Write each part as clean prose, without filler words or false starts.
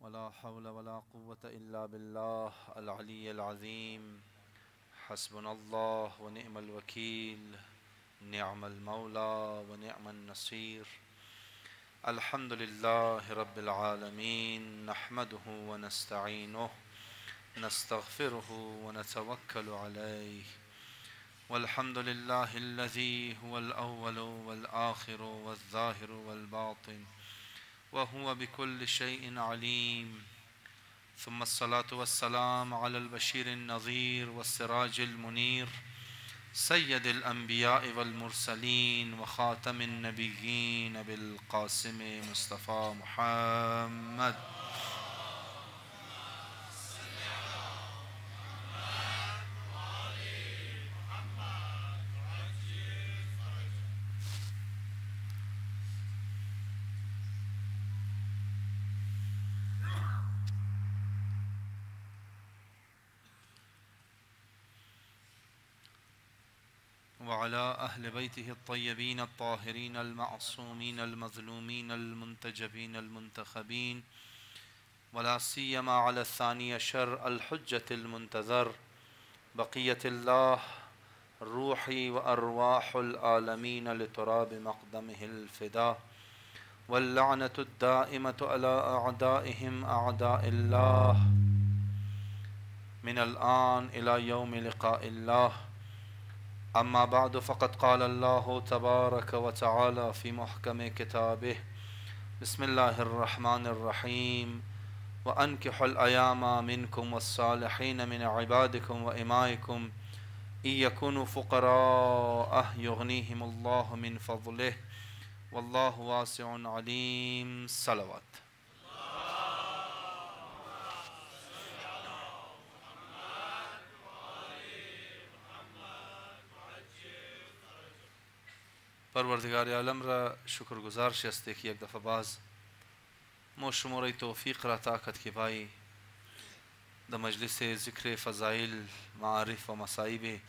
ولا حول ولا قوة إلا بالله العلي العظيم. حسبنا الله ونعم الوكيل، نعم المولى ونعم النصير. الحمد لله رب العالمين، نحمده ونستعينه، نستغفره ونتوكل عليه. والحمد لله الذي هو الأول والآخر والظاهر والباطن، وهو بكل شيء عليم. ثم الصلاة والسلام على البشير النظير والسراج المنير، سيد الأنبياء والمرسلين وخاتم النبيين بالقاسم مصطفى محمد. وعلى أهل بيته الطيبين الطاهرين المعصومين المظلومين المنتجبين المنتخبين، ولا سيما على الثاني عشر الحجة المنتظر بقية الله، روحي وأرواح العالمين لتراب مقدمه الفداء، واللعنة الدائمة على أعدائهم أعداء الله من الآن إلى يوم لقاء الله. أما بعد، فقد قال الله تبارك وتعالى في محكم كتابه: بسم الله الرحمن الرحيم: وأنكحوا الأيام منكم والصالحين من عبادكم وإمائكم إن يكونوا فقراء يغنيهم الله من فضله والله واسع عليم. صلوات. پروردگار عالم را شکرگزار شسته که یک دفعه باز ما شما را توفیق را طاقت که بایی در مجلس ذکر فضائل معارف و مصائب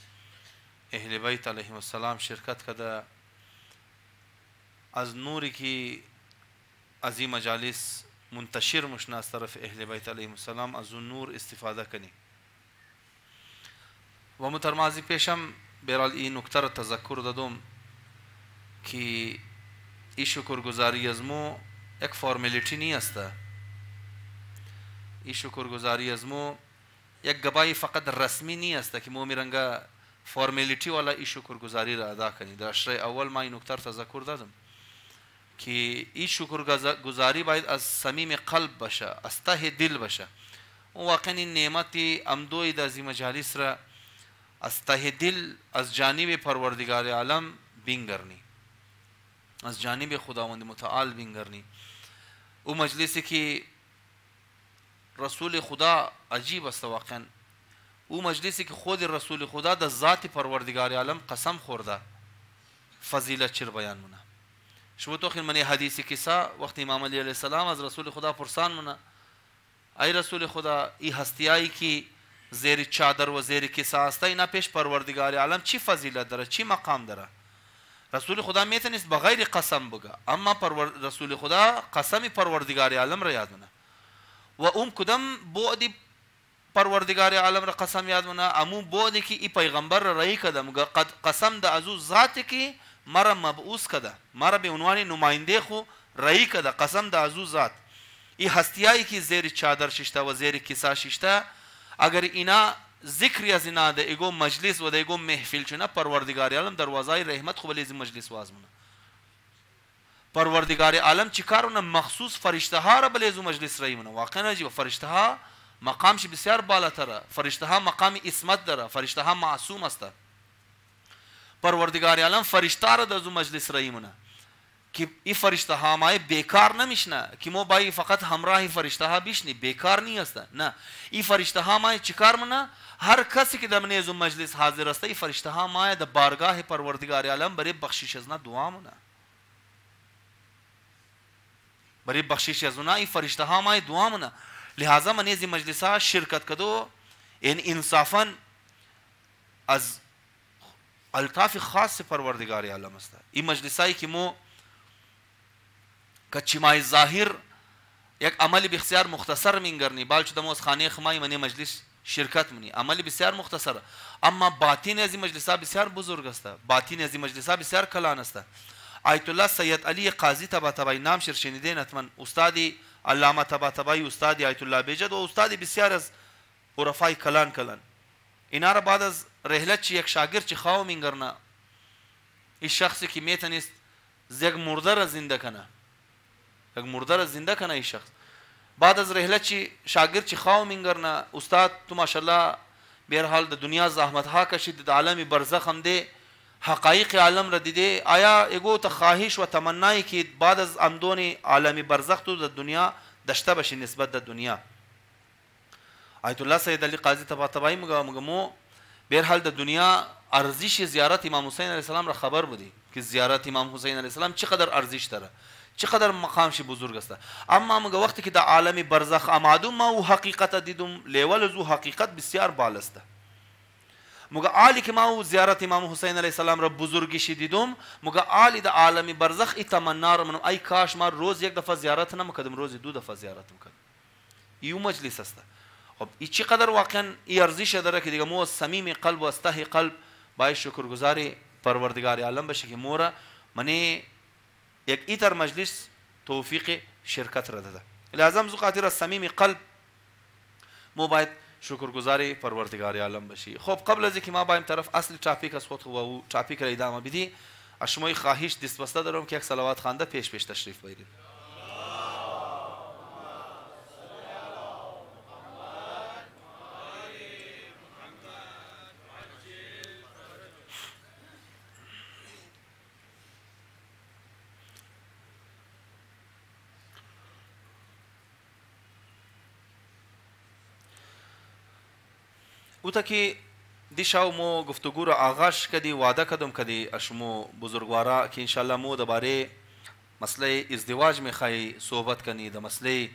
اهل بیت علیهم السلام شرکت کرده، از نوری که از این مجالس منتشر مشنا از طرف اهل بیت علیهم السلام از اون نور استفاده کنی. و مترمازی پیشم برال این نکته را تذکر دادم که این شکرگزاری از مو یک فرمالیتی نیست. این شکرگزاری از مو یک گبای فقط رسمی نیست که مو میرنگا فرمالیتی والا این شکرگزاری را ادا کنی. در اشرای اول ما این نکته را تذکر دادم که این شکرگزاری باید از صمیم قلب باشه، از ته دل باشه. اون واقعا این نعمت امدوی در این مجالس را از ته دل از جانب پروردگار عالم بینگرنی، از جانب خداوند متعال بینگرنی. او مجلسی که رسول خدا عجیب است واقعا، او مجلسی که خود رسول خدا در ذات پروردگار عالم قسم خورده فضیلت چر بیان مونه. شما تو خیلی منی حدیثی کسا وقتی امام علی علیه السلام از رسول خدا پرسان مونه: ای رسول خدا، ای هستیایی که زیر چادر و زیر کسا است اینا پیش پروردگار عالم چی فضیلت داره، چی مقام داره؟ رسول خدا میتونست بغیر قسم بگه، اما رسول خدا قسم پروردگار عالم را یاد مونه. و اون کدام بعد پروردگار عالم را قسم یاد مونه؟ امون بعدی که ای پیغمبر را رای کده، مگه قسم ده ازو ذاتی که مرا مبعوث کده، مرا به عنوان نماینده خو رای کده، قسم ده ازو ذات. ای هستیایی که زیر چادر ششته و زیر کیسه ششته، اگر اینا ذکری از اینا ده ایگو مجلس و ده ایگو محفل چونه، پروردگار عالم دروازه رحمت خو بلیز مجلس وازمونه. پروردگار عالم چی کارونه؟ مخصوص فرشته ها را بلیز مجلس رایمونه. واقعا عجیبه، فرشته ها مقامش بسیار بالاتره، فرشته ها مقام اسمت داره، فرشته ها معصوم است. پروردگار عالم فرشته را در مجلس رایمونه که این فرشته ها مای بیکار نمیشنه که ما باید فقط همراه فرشته ها بیشنی، بیکار نیست. نه، این فرشته ها مای چیکار منه؟ هر کسی که در منیز مجلس حاضر است، این فرشته ها مای در بارگاه پروردگار عالم برای بخشش از نه دعا مونه، برای بخشش از نه این فرشته ها مای دعا مونه. لہذا منیز مجلس ها شرکت کدو این انصافا از الطاف خاص پروردگار عالم است. این مجلسایی که مو کچی مای ظاهر یک عمل بسیار مختصر می‌گرنی بالچ دموز خانه خمای منی مجلس شرکت منی عمل بسیار مختصر، اما باطن از این مجلس‌ها بسیار بزرگ است، باطن از این مجلس‌ها بسیار کلان است. آیت الله سید علی قاضی طباطبایی نام شیر شنیدین حتما، استادی علامه طباطبایی، استادی آیت الله بیجد و استادی بسیار از عرفای کلان اینا را بعد از رحلت چی یک شاگرد چی خواهو می‌گرنه این شخصی که میتونست یک مرده را زنده کنه، یک مرده را زنده کنه این شخص. بعد از رحلت چی شاگرد چی خواهو می‌گرنه استاد تو ماشاءالله به هر حال د دنیا زحمت ها کشید، د عالم برزخ هم ده حقایق عالم را دیده، آیا اگو ته خواهش و تمنایی که بعد از اندون عالم برزخ تو د دنیا داشته باشی نسبت د دنیا. آیت الله سید علی قاضی طباطبایی مو به هر حال د دنیا ارزش زیارت امام حسین علیه السلام را خبر بودی که زیارت امام حسین علیه السلام چقدر ارزش داره، چقدر مقام شی بزرگ است. اما مگه وقتی که د عالم برزخ آمدم ما او حقیقت دیدم لیول زو حقیقت بسیار بالا است. مگه عالی که ما او زیارت امام حسین علیه السلام را بزرگی دیدم، مگه عالی د عالم برزخ ای تمنا را منم ای کاش ما روز یک دفعه زیارت نمیکردم، روز دو دفعه زیارت میکردم. ایو مجلس است. خب این چقدر واقعا ای ارزش داره که دیگه مو صمیم قلب و استحی قلب باید شکرگزاری پروردگار عالم بشه که مورا منی یک ایتر مجلس توفیق شرکت را داده. لازم زو خاطر از صمیم قلب مو باید شکرگزاری پروردگار عالم بشی. خب قبل از اینکه ما بایم طرف اصل تاپیک از خود و تاپیک را ادامه بدی، اشمای خواهش دست بسته دارم که یک صلوات خوانده پیش تشریف بیارید. او تا که دیشاو مو گفتگو را آغاز کردی وعده کردم کردی اشمو بزرگوارا که انشالله مو درباره مسئله ازدواج میخوای صحبت کنی، در مسئله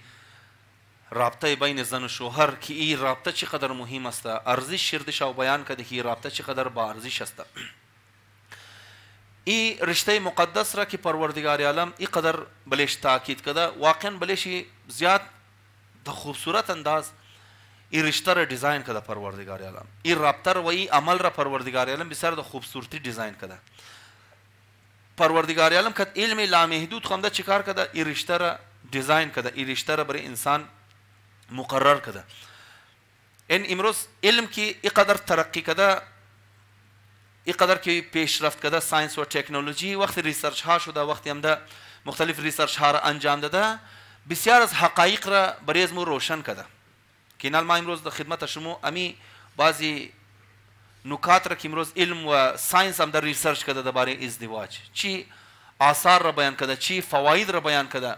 رابطه بین زن و شوهر که این رابطه چقدر مهم است، ارزش شردشاو بیان کردی که این رابطه چقدر با ارزش است. این رشته مقدس را که پروردگار عالم این قدر بلش تاکید کرده، واقعا بلشی زیاد د خوبصورت انداز این رشته را دیزاین کرده پروردگار عالم، این رابطه و این عمل را پروردگار عالم بسیار د خوبصورتی دیزاین کرده. پروردگار عالم کد علم لامحدود خونده چیکار کرده، این رشته را دیزاین کرده، این رشته را برای انسان مقرر کرده. این امروز علم که این قدر ترقی کرده، این قدر که پیشرفت کرده ساینس و تکنولوژی، وقتی ریسرچ ها شده، وقتی هم ده مختلف ریسرچ ها را انجام داده، بسیار از حقایق را برای ما روشن کرده. که نال ما امروز در خدمت شما امی بعضی نکات را که امروز علم و ساینس هم در ریسرچ کرده درباره ازدواج، چی آثار را بیان کرده، چی فواید را بیان کرده.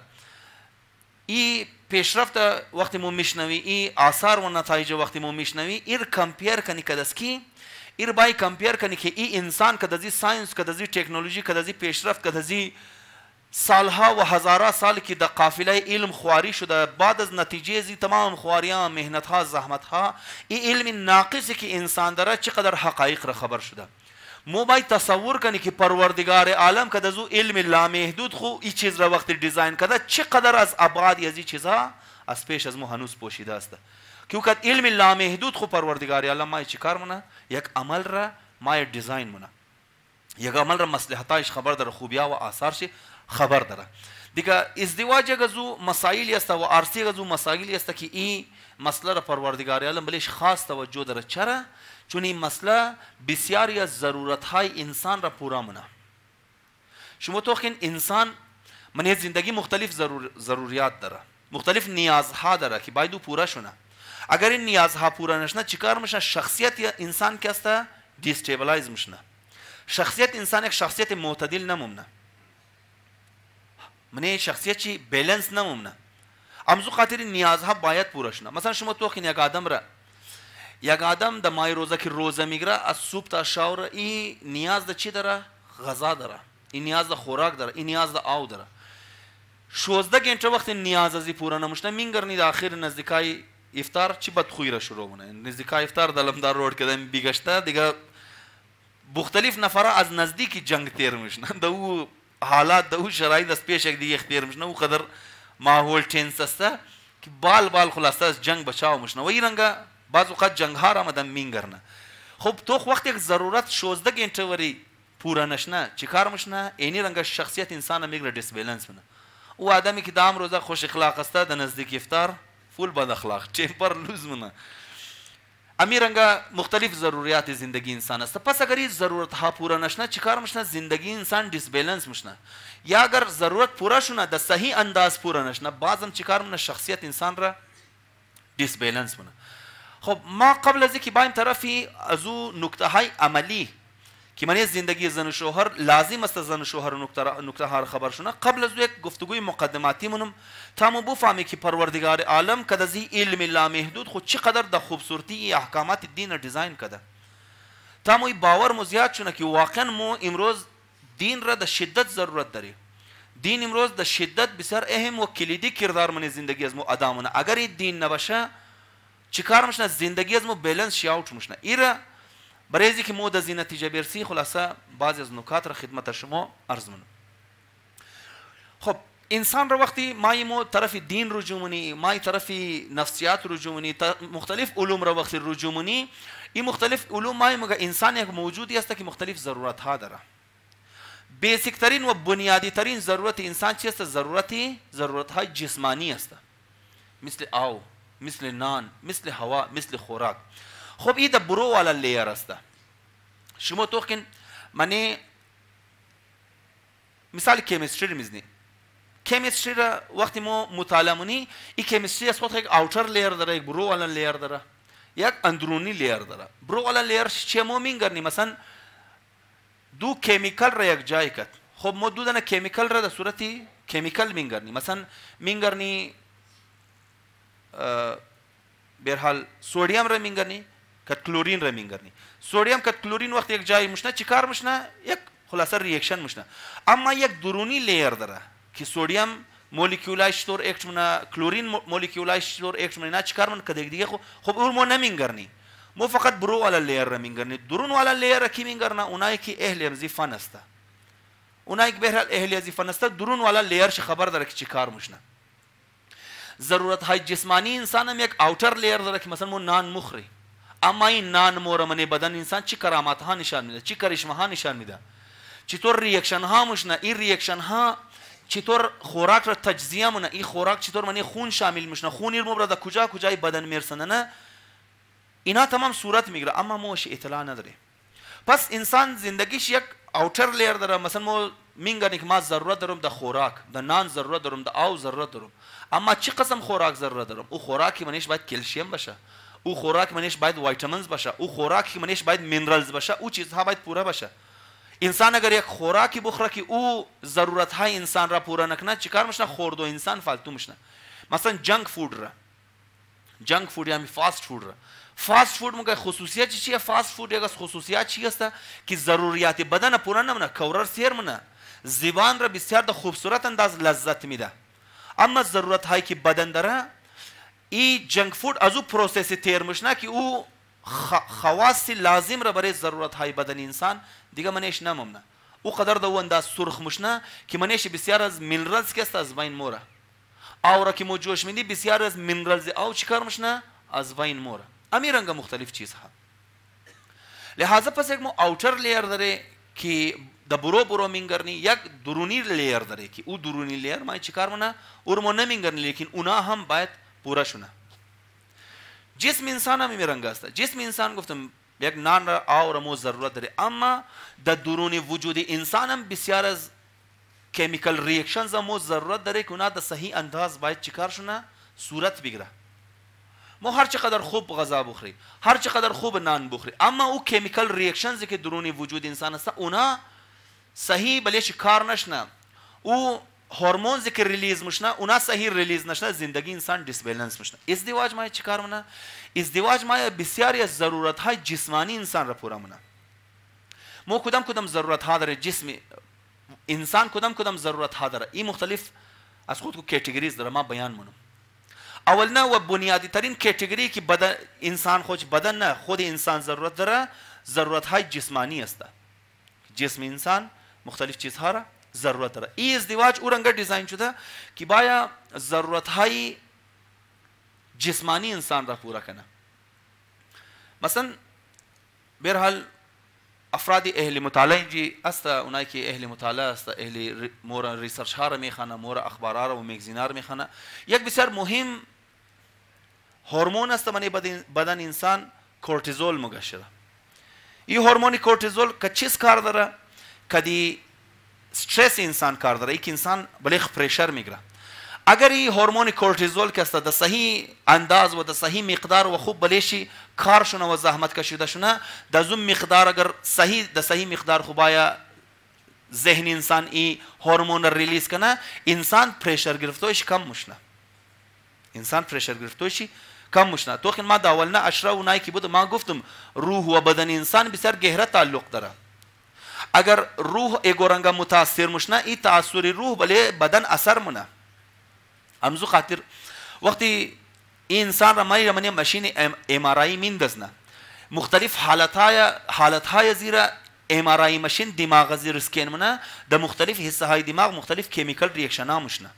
این پیشرفت وقتی ما میشنوی، این آثار و نتایج وقتی ما میشنوی، ایر کمپیر کنی که دسکی ایر بای کمپیر کنی که این انسان که دزی ساینس که دزی تکنولوژی که دزی پیشرفت که دزی سالها و هزارها سال که در قافله علم خواری شده، بعد از نتیجه زی تمام خواریان مهنتها زحمتها این علم ناقصی که انسان داره چقدر حقایق را خبر شده. مو باید تصور کنی که پروردگار عالم که دزو علم لامحدود خو این چیز را وقتی دیزاین کرده چقدر از ابعاد از این چیزها از پیش از مو هنوز پوشیده است. کیونکه علم لامحدود خو پروردگار عالم ما چی کار مونه، یک عمل را ما دیزاین مونه، یک عمل را مصلحتایش خبر داره، خوبیا و آثارش خبر داره. دیگه ازدواج گزو مسائلی است و عرصی گزو مسائلی است که این مسئله را پروردگار عالم بلیش خاص توجه داره. چرا؟ چون این مسئله بسیاری از ضرورت های انسان را پورا منه. شما تو خین انسان من زندگی مختلف ضروریات داره، مختلف نیازها داره که باید پورا شونه. اگر این نیازها پورا نشنه چیکار میشه؟ شخصیت انسان که است دیستیبلایز میشنه. شخصیت انسان یک شخصیت معتدل نمونه، منی شخصیت چی بیلنس نمونه. امزو خاطر نیازها باید پورا شونه. مثلا شما تو خین یک آدم را، یک آدم د مای روزه که روزه میگیره از صبح تا شام این نیاز د چی داره؟ غذا داره، این نیاز د خوراک داره، این نیاز د آب داره. 16 گنټه وقت نیاز ازی پورا نموشنه مینگرنی د اخر نزدیکای افطار چی بدخویی را شروع مونه. نزدیکای افطار د لمدار روډ کدم بیگشته دیگه مختلف نفره از نزدیکی جنگ تیر میشنه، د او حالات د او شرایط از پیش یک دیگه تیر میشنه، او قدر ماحول تنس است که بال خلاصه از جنگ بچاو مشنه و این رنگا بعض اوقات جنگ ها را آمدن مینگرنه. خب تو وقتی یک ضرورت 16 گنټه وری پورا نشنه چیکار مشنه اینی رنگا شخصیت انسان میگره دیسبالانس منه. او آدمی که دام روزه خوش اخلاق است در نزدیک افطار فول بد اخلاق چیپر لوز منه. امی رنگا مختلف ضروریات زندگی انسان است. پس اگر این ضرورت ها پورا نشنه چیکار مشنه زندگی انسان دیسبالانس مشنه. یا اگر ضرورت پورا شونه در صحیح انداز پورا نشنه بازم چیکار منه شخصیت انسان را دیسبالانس منه. خب ما قبل از اینکه بایم طرفی از او نکته های عملی که من زندگی زن و شوهر لازم است زن و شوهر نکته ها خبر شونه قبل از یک گفتگوی مقدماتی منم تا مو بفهمی که پروردگار عالم کده زی علم لامحدود خود چقدر د خوبصورتی احکامات دین دیزاین کده تا مو باور مو زیاد شونه که واقعا مو امروز دین را د شدت ضرورت داری. دین امروز د شدت بسیار اهم و کلیدی کردار من زندگی از مو ادا مونه. اگر این دین نباشه چیکار مشنه زندگی از مو بالانس شاوت مشنه. ایرا برای اینکه مو د زین نتیجه برسی خلاصه بعضی از نکات را خدمت شما عرض منم. خب انسان را وقتی مو طرف دین رجوع منی مای طرف نفسیات رجوع منی مختلف علوم را وقتی رجوع منی این مختلف علوم مگه انسان یک موجودی است که مختلف ضرورت ها داره. بیسیک ترین و بنیادی ترین ضرورت انسان چی است؟ ضرورت های جسمانی است، مثل آو، مثل نان، مثل هوا، مثل خوراک. خب این د برو والا لیر است. شما توقین منی مثال کیمستری میزنی. کیمستری را وقتی ما مطالعه منی این کیمستری از خود یک اوتر لیر داره، یک برو والا لیر داره، یک اندرونی لیر داره. برو والا لیر چه ما مینگرنی مثلا دو کیمیکل را یک جای کت. خب ما دو دانه کیمیکل را در صورتی کیمیکل مینگرنی مثلا مینگرنی برحال سودیم را مینگرنی کت کلورین را مینگرنی. سودیم کت کلورین وقتی یک جای مشنه چیکار مشنه یک خلاصه ریاکشن مشنه. اما یک درونی لیر داره که سودیم مولکولایش طور اکت منه کلورین مولکولایش طور اکت منه چیکار من کدی دیگه خب اون ما نمینگرنی. مو فقط برو والا لیر را مینگرنی. درون والا لیر را کی مینگرنه؟ اونایی که اهل وظیفه نسته. اونایی که بهرحال اهل وظیفه نسته درون والا لیر ش خبر داره که چیکار مشنه. ضرورت های جسمانی انسان هم یک اوتر لیر داره که مثلا مو نان مخری. اما این نان مورمنه بدن انسان چی کرامات ها نشان میده، چی کرشمه ها نشان میده، چطور ریاکشن ها مشنه. این ریاکشن ها چطور خوراک را تجزیه مونه، این خوراک چطور منی خون شامل مشنه، خون مبرد کجا کجای بدن میرسنه نه اینا تمام صورت میگیره اما موش اطلاع نداره. پس انسان زندگیش یک اوتر لیر داره. مثلا ما میگن که ما ضرورت دارم د خوراک، د نان ضرورت دارم، د آو ضرورت دارم. اما چی قسم خوراک ضرورت دارم؟ او خوراکی منش باید کلسیم باشه، او خوراک منش باید ویتامینز باشه، او خوراکی منش باید مینرالز باشه، او چیزها باید پورا باشه. انسان اگر یک خوراکی بخوره که او ضرورت های انسان را پورا نکنه چیکار میشه؟ خورد و انسان فالتو میشه. مثلا جنک فود را، جنک فود یعنی فاست فود را. فاست فود مگه خصوصیت چیه؟ فاست فود یک از خصوصیات چی است که ضروریات بدن پورا نمونه، کورر سیر منه، زبان را بسیار د خوبصورت انداز لذت میده. اما ضرورت هایی که بدن داره این جنک فود از او پروسس تیر میشنه که او خواص لازم را برای ضرورت های بدن انسان دیگه منش نمونه. او قدر د او انداز سرخ میشنه که منش بسیار از مینرالز که است از بین موره. او را که مو جوش میدی بسیار از مینرالز او چیکار میشنه؟ از بین موره. امی رنگ مختلف چیزها. لحاظا پس یک مو اوتر لیر داره که د برو مینگرنی، یک درونی لیر داره که او درونی لیر ما چیکار منه اور مو نمینگرنی لیکن اونا هم باید پورا شونه. جسم انسان هم می رنگ است. جسم انسان گفتم یک نان را آو را مو ضرورت داره اما د درونی وجود انسان هم بسیار از کیمیکل ریاکشنز مو ضرورت داره که اونا د صحیح انداز باید چیکار شونه صورت بگیره. ما هر چقدر خوب غذا بخوری، هر چقدر خوب نان بخوری اما او کیمیکل ریاکشنز که درونی وجود انسان است اونا صحیح بلیش کار نشنه، او هورمونز که ریلیز مشنه اونا صحیح ریلیز نشنه زندگی انسان دیسبالانس مشنه. ازدواج ما چیکار منه؟ ازدواج ما بسیاری از ضرورت های جسمانی انسان را پورا منه. مو کدام ضرورت ها داره جسم انسان، کدام ضرورت ها داره. این مختلف از خود کو کاتگوریز داره ما بیان منم. اولنا و بنیادی ترین کاتگوری که بدن انسان بدن نه خود انسان ضرورت داره ضرورت های جسمانی است. جسم انسان مختلف چیزها را ضرورت داره. این ازدواج او رنگه دیزاین شده که باید ضرورت های جسمانی انسان را پورا کنه. مثلا برحال افراد اهل مطالعه اینجی است، اونایی که اهل مطالعه است، اهل مور ریسرچ ها را میخوانه، مور اخبار ها و مگزین ها را میخوانه، یک بسیار مهم هورمون است من بدن انسان کورتیزول مگشره. این هورمون کورتیزول که چیز کار داره؟ کدی استرس انسان کار داره، یک انسان بلخ پریشر میگیره. اگر این هورمون کورتیزول که است در صحیح انداز و در صحیح مقدار و خوب بلشی کار شونه و زحمت کشیده شونه، در زون مقدار اگر صحیح در صحیح مقدار خوبایا ذهن انسان این هورمون ریلیز کنه، انسان پریشر گرفتوش کم مشنه. انسان پریشر گرفتوش کم مشنه. تو ما در اولنا اشرا اونایی که بود ما گفتم روح و بدن انسان بسیار گهره تعلق داره. اگر روح ایگورنگا متاثر مشنه، این تاثیر روح بله بدن اثر منه. امزو خاطر وقتی این انسان را منی ماشین امارایی میندازنه، مختلف حالتهای زیرا امارایی ماشین دماغ زیر اسکین منه، در مختلف حصه های دماغ مختلف کیمیکل ریاکشن ها مشنه.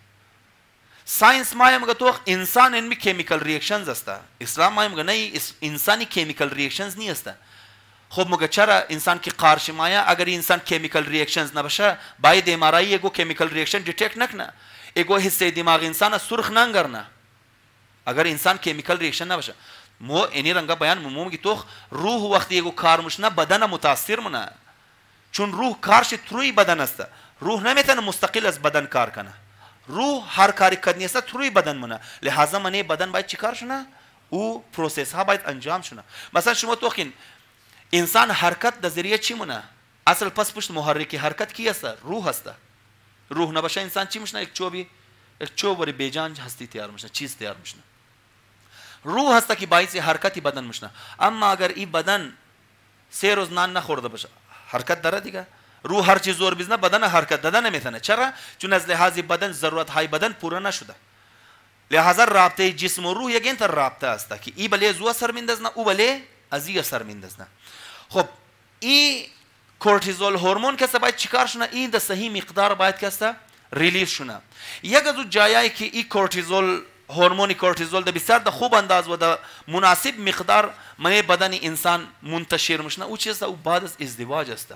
ساینس ما میگه تو انسان اینمی کیمیکل ریاکشنز است. اسلام ما میگه نه، انسانی کیمیکل ریاکشنز نیست. خب مگه چرا انسان کی قارش مایا اگر انسان کیمیکل ریاکشنز نباشه باید امارایی اگو کیمیکل ریاکشن دیتکت نکنه، اگو حصه دماغ انسان سرخ نگرنه اگر انسان کیمیکل ریاکشن نباشه. مو اینی رنگا بیان مو میگه تو روح وقتی اگو کار مشنه بدن متاثر منه، چون روح کارش تروی بدن است. روح نمیتونه مستقل از بدن کار کنه. روح هر کاری کنی است تروی بدن منه، لہذا منی بدن باید چیکار شونه؟ او پروسس ها باید انجام شونه. مثلا شما توخین انسان حرکت در ذریعه چی منه؟ اصل پس پشت محرک حرکت کی است؟ روح است. روح نباشه انسان چی میشنه؟ یک چوب وری بیجان هستی تیار میشنه، چیز تیار میشنه. روح هست که باعث حرکتی بدن میشنه. اما اگر این بدن 3 روز نان نخورده باشه حرکت داره دیگه. روح هر چیز زور بزنه بدن حرکت دادن نمیتونه. چرا؟ چون از لحاظ بدن ضرورت های بدن پورا نشده. لہذا رابطه جسم و روح یک انتر رابطه است که ای بله زو اثر میندازنه او بله از ای اثر میندازنه. خب این کورتیزول هورمون که باید چیکار شونه؟ این در صحیح مقدار باید که ریلیز شونه. یک از جایایی که این کورتیزول هورمون کورتیزول در بسیار در خوب انداز و در مناسب مقدار من بدن انسان منتشر میشنه، او چیست؟ او بعد از ازدواج است.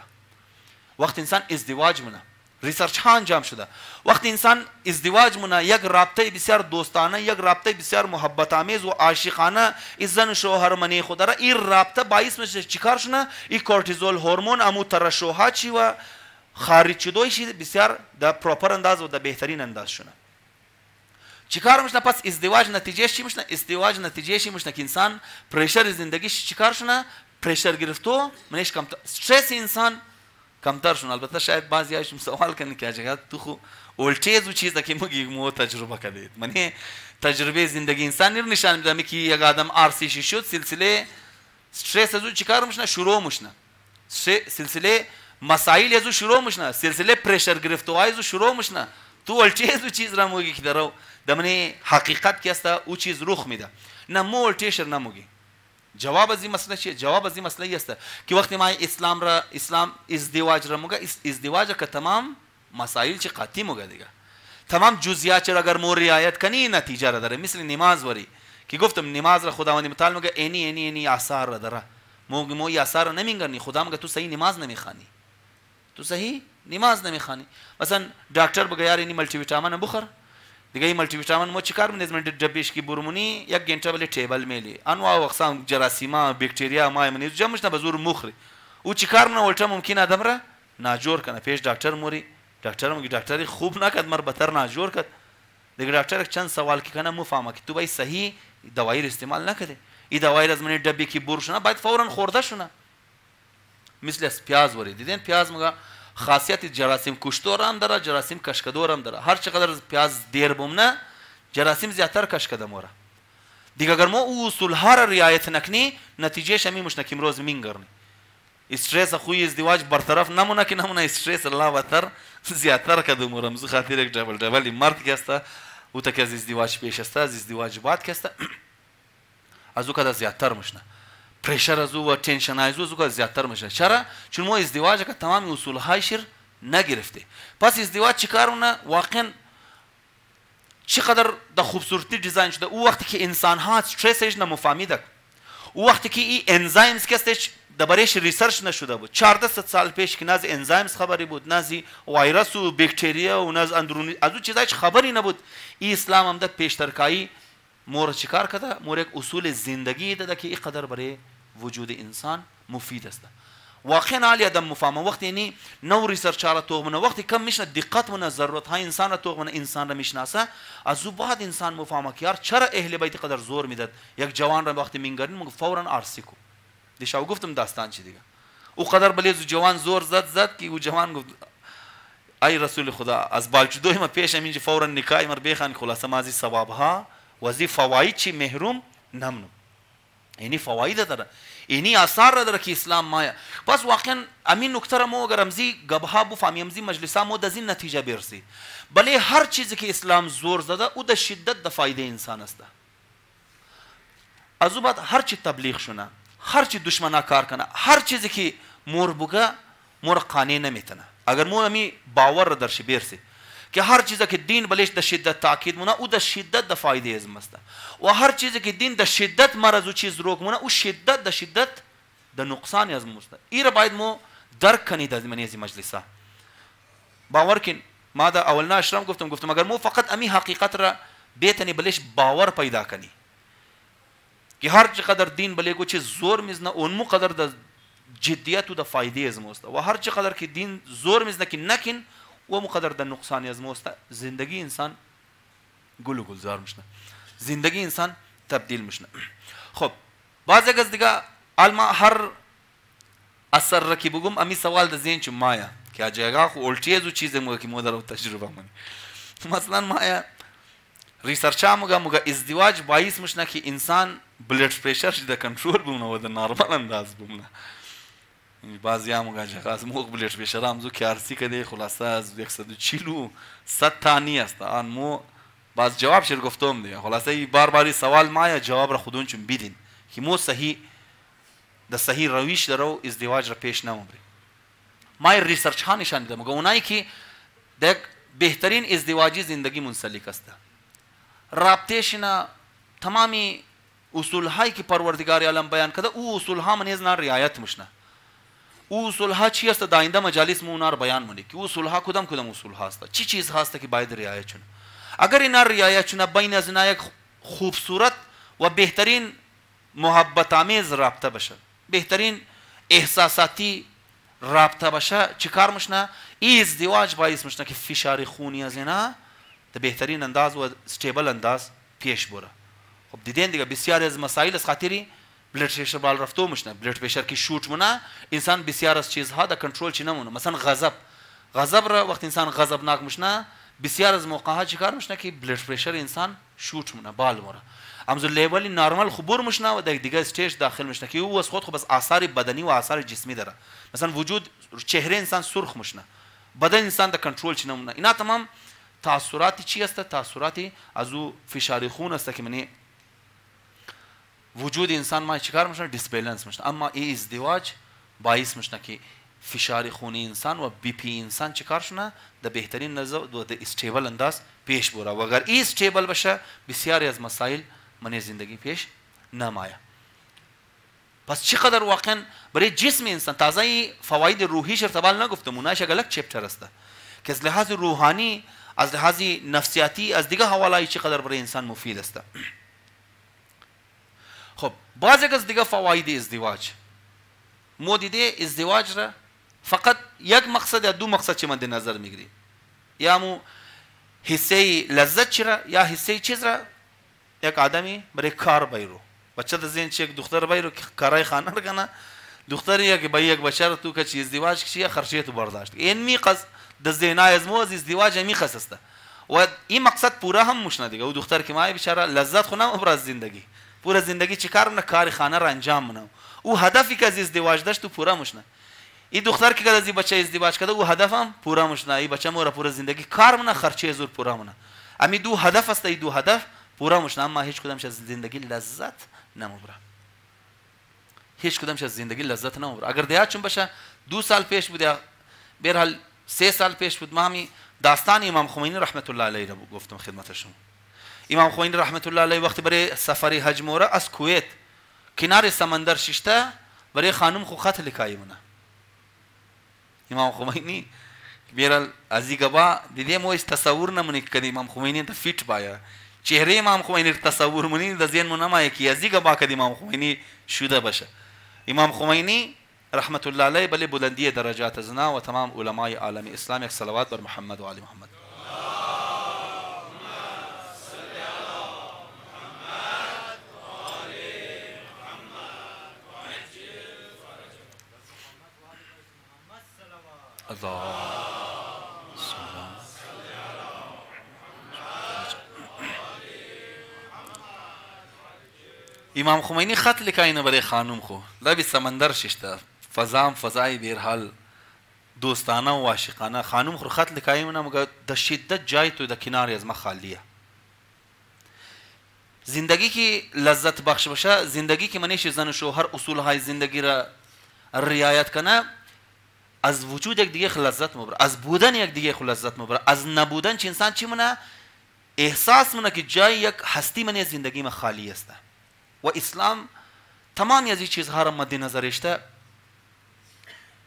وقت انسان ازدواج منه، ریسرچ ها انجام شده، وقتی انسان ازدواج منه یک رابطه بسیار دوستانه، یک رابطه بسیار محبت آمیز و عاشقانه از زن شوهر منی خود داره، این رابطه باعث میشه چیکار شونه؟ این کورتیزول هورمون امو ترشحات چی و خارج شدویش بسیار در پراپر انداز و در بهترین انداز شونه. چیکار میشنه؟ پس ازدواج نتیجهش چی میشنه؟ ازدواج نتیجهش میشنه که انسان پریشر زندگیش چیکار شونه؟ پریشر گرفتو منش کم، استرس انسان کمتر شون. البته شاید بعضی هایشون سوال کنن که اجازه تو خو اولچیز و چیزا که مو تجربه کردید. من تجربه زندگی انسان نشان میده که یک آدم آرسیشی شد سلسله استرس ازو چیکار میشنه؟ شروع میشنه. سلسله مسائل ازو شروع میشنه، سلسله پریشر گرفتوهای ازو شروع میشنه. تو اولچیز و چیز را موگی که درو دمنی حقیقت که است او چیز رخ میده. نه مو اولچیشر نموگی. جواب از این مسئله چیه؟ جواب از این مسئله است که وقتی ما اسلام ازدواج را موگه، ازدواج که تمام مسائل چی قطعی موگه دیگه، تمام جزئیات چرا اگر مو رعایت کنی نتیجه را داره. مثل نماز وری که گفتم نماز را خداوند متعال میگه اینی آثار را داره. مو ای آثار را نمیگنی. خدا میگه تو صحیح نماز نمیخوانی، تو صحیح نماز نمیخوانی. مثلا دکتر بگه یار اینی ملتی ویتامین بخور دیگه. این ملتی ویتامین مو چیکار می‌کنه؟ من دبیش کی برمونی یک گنټه بل ټیبل میلی انواع و اقسام جراثیما باکتریا ما من جمعش نه بزور مخری او چیکار نه ولټه ممکن ادم را ناجور کنه. پیش دکتر موری دکتر میگه دکتری خوب نکد مر بتر ناجور کد دیگه. دکتر چند سوال کی کنه مو فهمه که تو باید صحیح دوائی استعمال نکده. این دوائی از من دبی کی بور شونه باید فورا خورده شونه. مثل پیاز وری دیدین پیاز مگه خاصیت جراثیم کشتور هم داره، جراثیم کشکدور هم داره. هر چقدر پیاز دیر بمونه جراثیم زیادتر کشکده موره دیگه. اگر ما او اصول ها را رعایت نکنی نتیجهش همین مشنه که امروز مینگرنی. استرس خوی ازدواج برطرف نمونه که نمونه استرس الله بتر زیادتر کده موره. مزو خاطر یک دبل مرد که است او تا که از ازدواج پیش است، از ازدواج بعد که است از او کده زیادتر مشنه. پریشر از او و تنشن از او که زیادتر میشه. چرا؟ چون ما ازدواج که تمام اصول هایش نگرفته. پس ازدواج چیکارونه؟ واقعا چقدر د خوبصورتی دیزاین شده. او وقتی که انسان ها استرسش نمیفهمیدن، او وقتی که این انزایمز که استش دربارهش ریسرچ نشده بود. 1400 سال پیش که نه از انزایمز خبری بود، نه از ویروس و باکتریا و نه از اندرونی از اون چیزایش خبری نبود. این اسلام هم ده پیشترکایی مور چیکار کرده؟ مور یک اصول زندگی داده که اینقدر برای وجود انسان مفید است. واقعا عالی آدم مفهمه وقتی یعنی نو ریسرچ را توغمنه، وقتی کم میشنه دقت منه ضرورت های انسان را توغمنه، انسان را میشناسه، از او بعد انسان مفهمه که یار چرا اهل بیت قدر زور میداد یک جوان را وقتی مینگرین مگه فورا عرضی کو. دیشب گفتم داستان چی دیگه. او قدر بلیز جوان زور زد که او جوان گفت ای رسول خدا از بالچدوی ما پیش همینجا فورا نکاح مر بخوان خلاصه مازی ثوابها و زی فواید چی محروم نمنم. یعنی فواید داره، اینی آثار داره که اسلام مایا. پس واقعا امین نکته را ما اگر امزی گبها بو فهمیم امزی مجلسا ما دزین نتیجه برسی. بله هر چیزی که اسلام زور زده او د شدت د فایده انسان است. از او بعد هر چی تبلیغ شونه، هر چی دشمنا کار کنه، هر چیزی که مور بگه مور قانع نمیتونه. اگر مو امی باور را درش برسی که هر چیزی که دین بلش د شدت تاکید مونه او د شدت د فایده ازم است و هر چیزی که دین د شدت مرض و چیز روک مونه او شدت د شدت د نقصان ازم است. این را باید مو درک کنی د منی از مجلسا. باور کن ما دا اولنا اشرام گفتم اگر مو فقط امی حقیقت را بیتنی بلش باور پیدا کنی که هر چقدر دین بله کو چیز زور میزنه اون مو قدر د جدیت و د فایده ازم است و هر چقدر که دین زور میزنه که نکن و مقدر در نقصانی از موست زندگی انسان گل و گلزار میشنه، زندگی انسان تبدیل میشنه. خب باز اگه از دیگه علما هر اثر را که بگم امی سوال در ذهن چون مایا که اجاگاه خو اولچیز و چیز موگه که مو در تجربه منی مثلا مایا ریسرچ موگه ازدواج باعث میشنه که انسان بلد پرشر در کنترل بمونه و در نرمال انداز بمونه. بعضی هم گاجه از موق بلش بشرم زو که عرصی کده خلاصه از 140 100 تانی است. آن مو باز جواب شیر گفتم دیگه خلاصه ای بار سوال مایا جواب را خودون چون بیدین که مو صحیح د صحیح رویش درو ازدواج را پیش نمبری. مای ریسرچ ها نشان میده مگه اونایی که یک بهترین ازدواجی زندگی منسلک است. رابطهشنا تمامی اصول هایی که پروردگار عالم بیان کرده او اصول ها منیز نه رعایت مشنه. او اصول ها چی است؟ داینده مجالس مونار بیان منی که اصول ها کدام اصول هاست، چی چیز هاست که باید رعایت شونه. اگر این رعایت شونه بین از یک خوبصورت و بهترین محبت آمیز رابطه بشه، بهترین احساساتی رابطه باشه، چیکار مشنه؟ این ازدواج باعث مشنه که فشار خونی از اینا به بهترین انداز و استیبل انداز پیش بره. خب دیدین دیگه بسیار از مسائل از خاطری بلد پرشر بال رفتو مشنه، بلد پرشر کی شوت مونه انسان بسیار از چیزها در کنترل چی نمونه. مثلا غضب را وقت انسان غضبناک مشنه بسیار از موقعها چیکار مشنه که بلد پرشر انسان شوت مونه بال مونه. امز لیولی نرمال خبر مشنه و دیگه استیج داخل مشنه که او از خود خب از آثار بدنی و آثار جسمی داره. مثلا وجود چهره انسان سرخ مشنه، بدن انسان در کنترل چی نمونه. اینا تمام تاثیراتی چی است؟ تاثیراتی از او فشار خون است که منی وجود انسان ما چیکار میشه؟ دیسبالانس میشه. اما این ازدواج باعث میشه که فشار خونی انسان و بی پی انسان چیکار شونه در بهترین نظر و در استیبل انداز پیش بره. و اگر این استیبل بشه بسیاری از مسائل من زندگی پیش نماید. پس چقدر واقعا برای جسم انسان تازه فواید روحیش ارتباط نگفتم، اوناش الگ چپتر است که از لحاظ روحانی از لحاظ نفسیاتی از دیگه حواله‌ای چقدر برای انسان مفید است. خب بعضی از دیگه فواید ازدواج مو دیده ازدواج را فقط یک مقصد یا دو مقصد چه مد نظر میگیری، یا مو حصه لذت چرا یا حصه چیز را یک آدمی برای کار بیرو بچه در ذهن چه یک دختر بیرو که کارای خانه را کنه دختری یا که با یک بچه را تو که چی ازدواج کشی یا خرچه تو برداشت این می قصد در ذهنای از مو از ازدواج می خصسته و این مقصد پورا هم مش ندیگه. او دختر که مای بیچاره لذت خونم ابر زندگی پورا زندگی چی کار نه کار خانه را انجام منم او هدفی که از ازدواج داشت تو پورا مشنه. این دختر که از این بچه ازدواج کرده او هدفم پورا مشنه. این بچه مورا پورا زندگی کار منه خرچه زور پورا منه. امی دو هدف است، این دو هدف پورا مشنه. اما هیچ کدامش از زندگی لذت نمیبره، هیچ کدامش از زندگی لذت نمیبره. اگر دیات چون باشه 2 سال پیش بوده به هر حال 3 سال پیش بود ما همین داستان امام خمینی رحمت الله علیه را گفتم خدمت شما. امام خمینی رحمت الله علیه وقتی برای سفر حج موره از کویت کنار سمندر ششته برای خانم خو خط لکایی منه. امام خمینی بیرال ازی گبا دیدی مو اس تصور نمونی کدی امام خمینی تا فیٹ بایا چهره امام خمینی تصور منی د ذهن منما کی ازی گبا کدی امام خمینی شوده باشه. امام خمینی رحمت الله علیه بله بلندی درجات زنا و تمام علمای عالم اسلام یک صلوات بر محمد و آل محمد. امام خمینی خط لکاینه برای خانم خو لبی سمندر ششته فضام فضای بیرحال دوستانه و عاشقانه خانم خو خط لکاینه مگه د شدت جای تو د کناری از ما خالیه. زندگی کی لذت بخش باشه، زندگی کی منیش زن و شوهر اصول های زندگی را رعایت کنه، از وجود یک دیگه لذت مبره، از بودن یک دیگه لذت مبره، از نبودن چه انسان چی منه احساس منه که جای یک هستی منی زندگی ما خالی است. و اسلام تمامی از این چیزها را مد نظر اشته.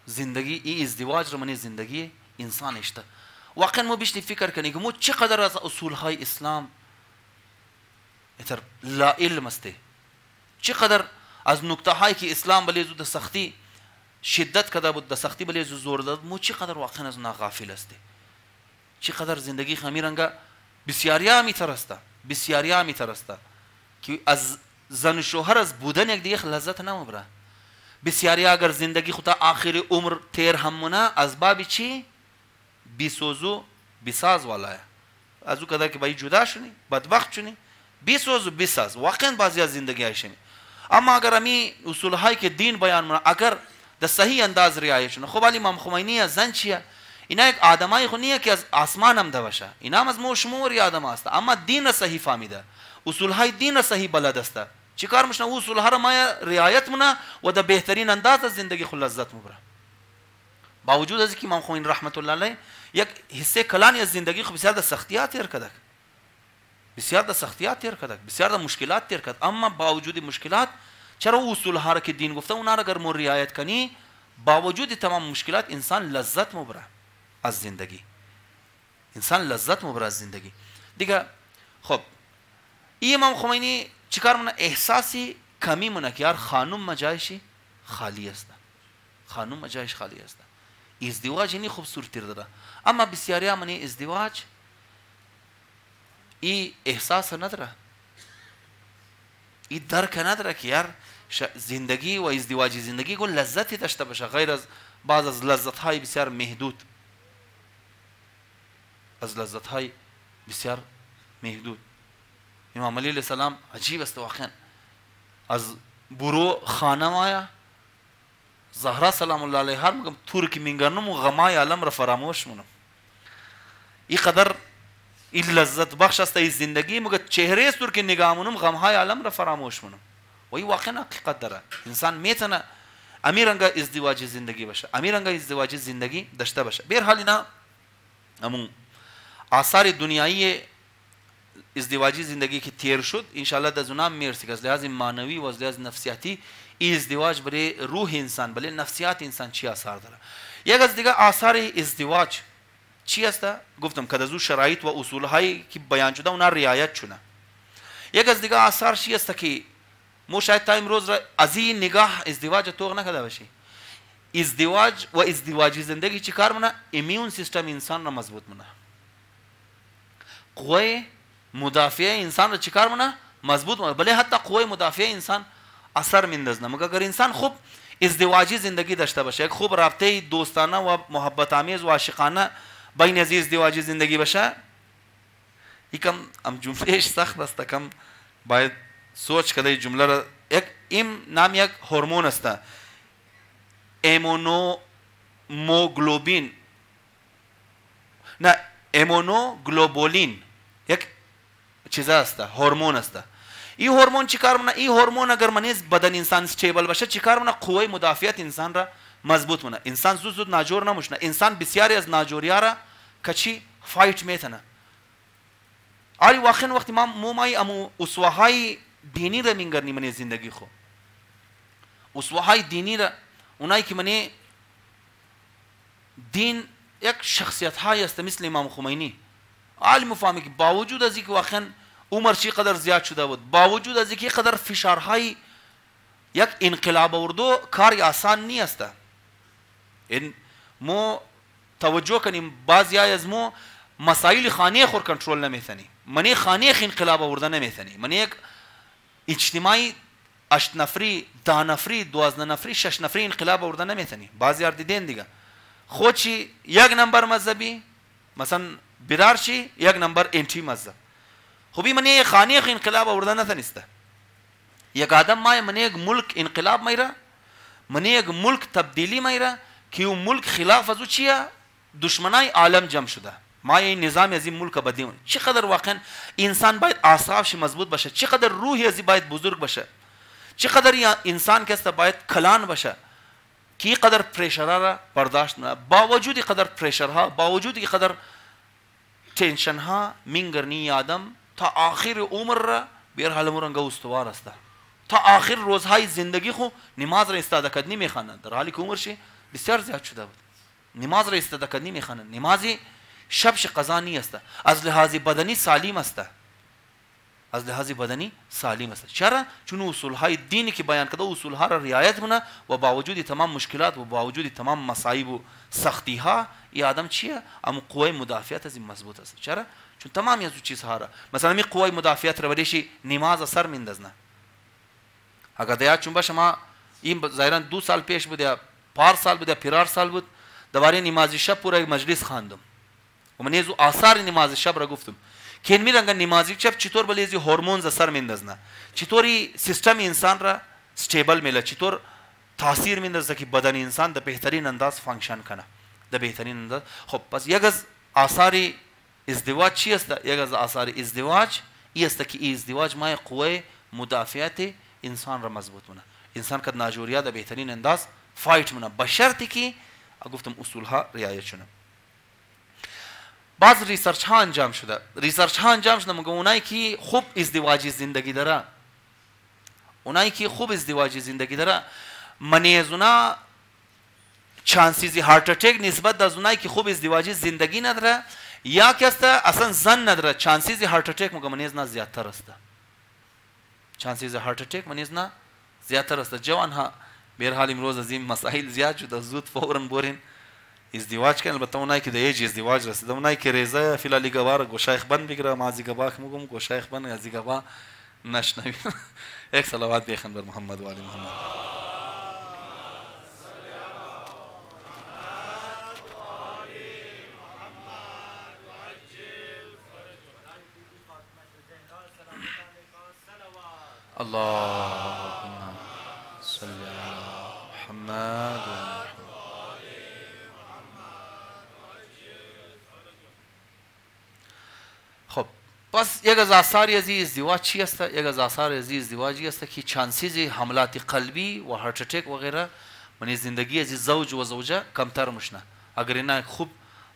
زندگی این ازدواج را منی زندگی انسان اشته. واقعا ما بیشتر فکر کنیم که ما چقدر از اصول های اسلام اتر لا علم استه، چقدر از نکته هایی که اسلام بلی زود سختی شدت کده بود د سختی بلی زور داد مو چقدر واقعا از ناغافل استه. چقدر زندگی خمیرنگا بسیاریا میترسته، بسیاریا میترسته که از زن و شوهر از بودن یک دیگه لذت نمیبره. بسیاری اگر زندگی خود آخر عمر تیر همونه از باب چی؟ بیسوزو بیساز والایه. از او کدر که بایی جدا شنی بدبخت شنی بیسوزو بیساز واقعا بعضی از زندگی هایشنی. اما اگر امی اصول هایی که دین بیان منه اگر در صحیح انداز رعایت شنه، خب ولی امام خمینی زن چیه؟ اینا یک آدمای خو نیه که از آسمان هم دوشه، اینا هم از موشمور آدم است، اما دین صحیح فهمیده، اصول های دین صحیح بلد است. چیکار میشنه اصول هر ما رعایت منه و در بهترین انداز زندگی خو لذت مبره. با وجود از اینکه امام خمینی رحمت الله علیه یک حصه کلانی از زندگی خو بسیار د سختیات تیر کردک، بسیار د سختیات تیر کردک، بسیار د مشکلات تیر کرد، اما با وجود مشکلات چرا اصول ها را که دین گفته اونا را اگر ما رعایت کنی با وجود تمام مشکلات انسان لذت مبره از زندگی، انسان لذت مبره از زندگی دیگه. خب این امام خمینی چیکار منه احساسی کمی منه که یار خانم مجایشی خالی است، خانم مجایش خالی است. ازدواج اینی خوبصورتی داره، اما بسیاری ها منی ازدواج این احساس نداره، این درک نداره که یار زندگی و ازدواجی زندگی کو لذتی داشته باشه غیر از بعض از لذت های بسیار محدود، از لذت های بسیار محدود. امام علی علیه السلام عجیب است واقعا، از برو خانه آیا زهرا سلام الله علیها میگم ترکی مینگرنم و غمای عالم را فراموش منم. این قدر این لذت بخش است این زندگی، مگه چهره است که نگاه منم غمهای عالم را فراموش منم. و این واقعا حقیقت داره. انسان میتونه امیرنگا ازدواج زندگی باشه، امیرنگا ازدواج زندگی داشته باشه. به هر حال اینا همون آثار دنیایی ازدواجی زندگی که تیر شد انشالله در زنام میرسی که از لحاظ معنوی و از لحاظ نفسیاتی این ازدواج برای روح انسان برای نفسیات انسان چی آثار داره. یک از دیگه آثار ازدواج چی است؟ گفتم که از اون شرایط و اصول هایی که بیان شده اونا رعایت شونه. یک از دیگه آثار چی است که مو شاید تا امروز از این نگاه ازدواج توق نکرده باشی. ازدواج و ازدواجی زندگی چی کار منه؟ ایمیون سیستم انسان را مضبوط منه، قوه مدافع انسان را چیکار منه؟ مضبوط منه. بله حتی قوه مدافع انسان اثر میندازه، مگر اگر انسان خوب ازدواجی زندگی داشته باشه، یک خوب رابطه دوستانه و محبت آمیز و عاشقانه بین از ازدواجی زندگی باشه، یکم ام جملهش سخت است، کم باید سوچ کده جمله را. یک این نام یک هورمون است، ایمونوگلوبین، نه ایمونوگلوبولین، یک چیز است، هورمون است. این هورمون چیکار منه؟ این هورمون اگر منیز بدن انسان استیبل باشه چیکار منه؟ قوه مدافعت انسان را مضبوط مونه. انسان زود زود ناجور نموشنه. انسان بسیاری از ناجوریا را کچی فایت میتنه. آری واقعا وقتی ما مای امو اسوه‌های دینی را مینگرنی من زندگی خو. اسوه‌های دینی را اونایی که من دین یک شخصیت های است مثل امام خمینی. عالم مفهمی که با وجود از اینکه واقعا عمر چی قدر زیاد شده بود، با وجود از اینکه قدر فشارهای یک انقلاب اردو کاری آسان نیست. این مو توجه کنیم بعضی از مو مسائل خانه خور کنترل نمیتونی. منی خانه انقلاب اردو نمیتونی. منی یک اجتماعی 8 نفری 10 نفری 12 نفری 6 نفری انقلاب اردو نمیتونی. بعضی دیدین دیگه خودشی یک نمبر مذهبی مثلا برارشی یک نمبر انتی مذهب. خوبی من یک خانه انقلاب اردو نتونسته. یک آدم ما من یک ملک انقلاب میره، من یک ملک تبدیلی میره که اون ملک خلاف از او چیه؟ دشمنای عالم جمع شده. ما این نظام از این ملک بدیم. چقدر واقعا انسان باید اعصابش مضبوط باشه، چقدر روحی از باید بزرگ باشه، چقدر انسان که باید کلان باشه که قدر پریشرها را برداشت کنه. با وجود قدر پریشرها، با وجود قدر تنشن ها مینگرنی آدم تا آخر عمر را بیر حال مرنگا استوار است. تا آخر روزهای زندگی خو نماز را استفاده نمیخوانند، در حالی که عمرش بسیار زیاد شده بود. نماز را استفاده نمیخوانند. نمازی شبش قضا نیست. از لحاظ بدنی سالم است. از لحاظ بدنی سالم است. چرا؟ چون اصول های دینی که بیان کرده اصول ها را رعایت کنه و با وجود تمام مشکلات و با وجود تمام مصائب و سختی ها این آدم چیه؟ اما قوه مدافعت از این مضبوط است. چرا؟ چون تمام از چیزها را مثلا می قوه مدافعت را بریشی نماز سر میندازنه. اگر دیاد چون باشه ما این ظاهرا 2 سال پیش بود یا 4 سال بود یا 4 سال بود درباره نماز شب پورا مجلس خواندم و من از آثار نماز شب را گفتم که میرنگ نمازی شب چطور بلیزی هورمونز سر میندازنه، چطوری سیستم انسان را استیبل میله، چطور تاثیر میندازه که بدن انسان در بهترین انداز فانکشن کنه، در بهترین انداز. خب پس یک از آثار ازدواج چی است؟ یک از آثار ازدواج این است که ازدواج ما قوه مدافعت انسان را مضبوط کنه. انسان که ناجوریا در بهترین انداز فایت کنه به شرطی که گفتم اصول ها رعایت شونه. بعض ریسرچ ها انجام شده. ریسرچ ها انجام شده میگه اونایی که خوب ازدواجی زندگی داره، اونایی که خوب ازدواجی زندگی داره منی از اونا چانسیزی هارت اتک نسبت از اونایی که خوب ازدواجی زندگی نداره یا کسته اصلا زن نداره چانسیزی هارت اتک میگه منی از نه زیادتر است. چانسیزی هارت اتک منی از نه زیادتر است. جوان ها به هر حال امروز از این مسائل زیاد شده، زود فورا برین ازدواج کنن. البته اونایی که در ایج ازدواج رسیده، اونایی که ریزه فیلالی گوار گوشایخ بند بگیره، ما زیگبا که میگم گوشایخ بند یا زیگبا نشنوی. یک صلوات بخوان بر محمد و آل محمد. اللهم صل علی محمد و خب پس یک از آثار از ازدواج چی است؟ یک از آثار از ازدواجی است که چانسیز حملات قلبی و هارت اتک و غیره من زندگی از زوج و زوجه کمتر میشنه اگر اینا خوب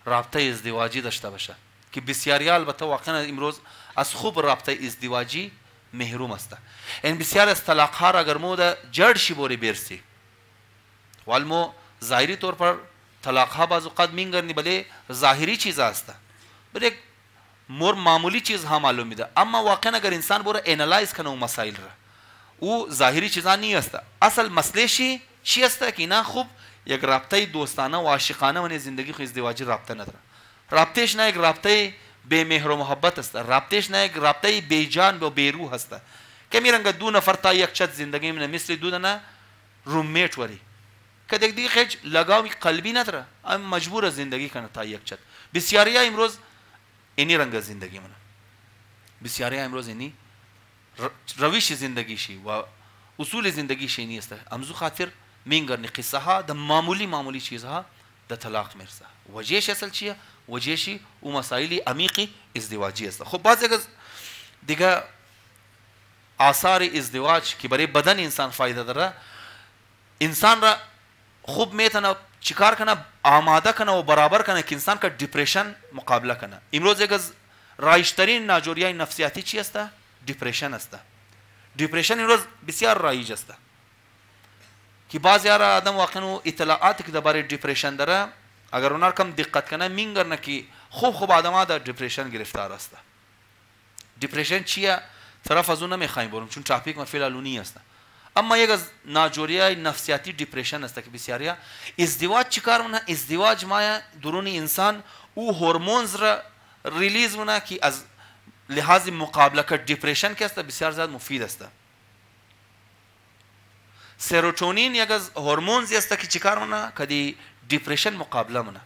رابطه ازدواجی داشته باشه که بسیاری البته واقعا امروز از خوب رابطه ازدواجی محروم است. این بسیار از طلاق ها را اگر مو ده جړ شي بوری برسی والمو ظاهری طور پر طلاق ها بعض اوقات مینگرنی بله ظاهری چیز است بله مور معمولی چیز ها معلوم میده، اما واقعا اگر انسان بوره انالایز کنه اون مسائل را او ظاهری چیزا نیست. اصل مسئله چی است که اینا خوب یک رابطه دوستانه و عاشقانه و زندگی خو ازدواجی رابطه نداره. رابطهش نه یک رابطه به مهر و محبت است، رابطهش نه یک رابطه بی جان و بی روح است که میرنگ دو نفر تا یک چت زندگی من مثل دو نه روممیت وری که دیگه هیچ لگاوی قلبی نداره، اما مجبور زندگی کنه تا یک چت. بسیاری امروز اینی رنگ زندگی منه، بسیاری امروز اینی روش زندگیشی و اصول زندگیشی نیست. امزو خاطر مینگرنی قصه ها د معمولی چیزها د طلاق میرسه. وجهش اصل چیه؟ وجهش او مسائل عمیقی ازدواجی است. خب بعضی از دیگه آثار ازدواج که برای بدن انسان فایده داره، انسان را خوب میتونه چیکار کنه آماده کنه و برابر کنه که انسان که دیپریشن مقابله کنه. امروز یک از رایج‌ترین ناجوریای نفسیاتی چی است؟ دیپریشن است. دیپریشن امروز بسیار رایج است که بعضی آدم واقعا اطلاعاتی که درباره دیپریشن داره اگر اونها کم دقت کنه می‌گرنه که خوب آدم‌ها در دیپریشن گرفتار است. دیپریشن چیه؟ طرف از اون نمیخوایم بریم چون تاپیک ما فعلا لونی است. اما یک از ناجوریای نفسیاتی دیپریشن است که بسیاریا ازدواج چیکار مونه؟ ازدواج ما درون انسان او هورمونز را ریلیز مونه که از لحاظ مقابله که دیپریشن که است بسیار زیاد مفید است. سروتونین یک از هورمونز است که چیکار مونه؟ که دیپریشن مقابله مونه.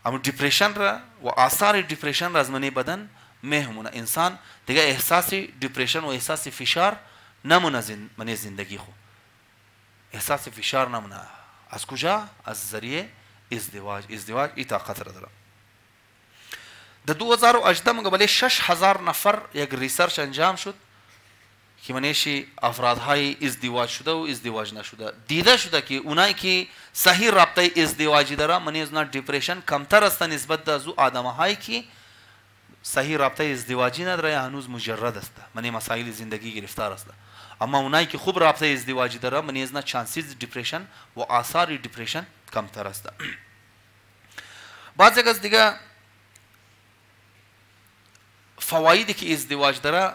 اما دیپریشن را و آثار دیپریشن را از منی بدن مهمونه. انسان دیگه احساس دیپریشن و احساس فشار نمونه منی زندگی خو. احساس فشار نمونه. از کجا؟ از ذریعه ازدواج. ازدواج ای طاقت را داره. در 2018 مقابل 6000 نفر یک ریسرچ انجام شد که منیشی افرادهای ازدواج شده و ازدواج نشده دیده شده که اونایی که صحیح رابطه ازدواجی داره منی از دیپریشن کمتر است نسبت به از آدم‌هایی که صحیح رابطه ازدواجی نداره یا هنوز مجرد است منی مسائل زندگی گرفتار است. اما اونایی که خوب رابطه ازدواجی داره منی از چانسز دیپریشن و آثار دیپریشن کمتر است. بعضی از دیگه فوایدی که ازدواج داره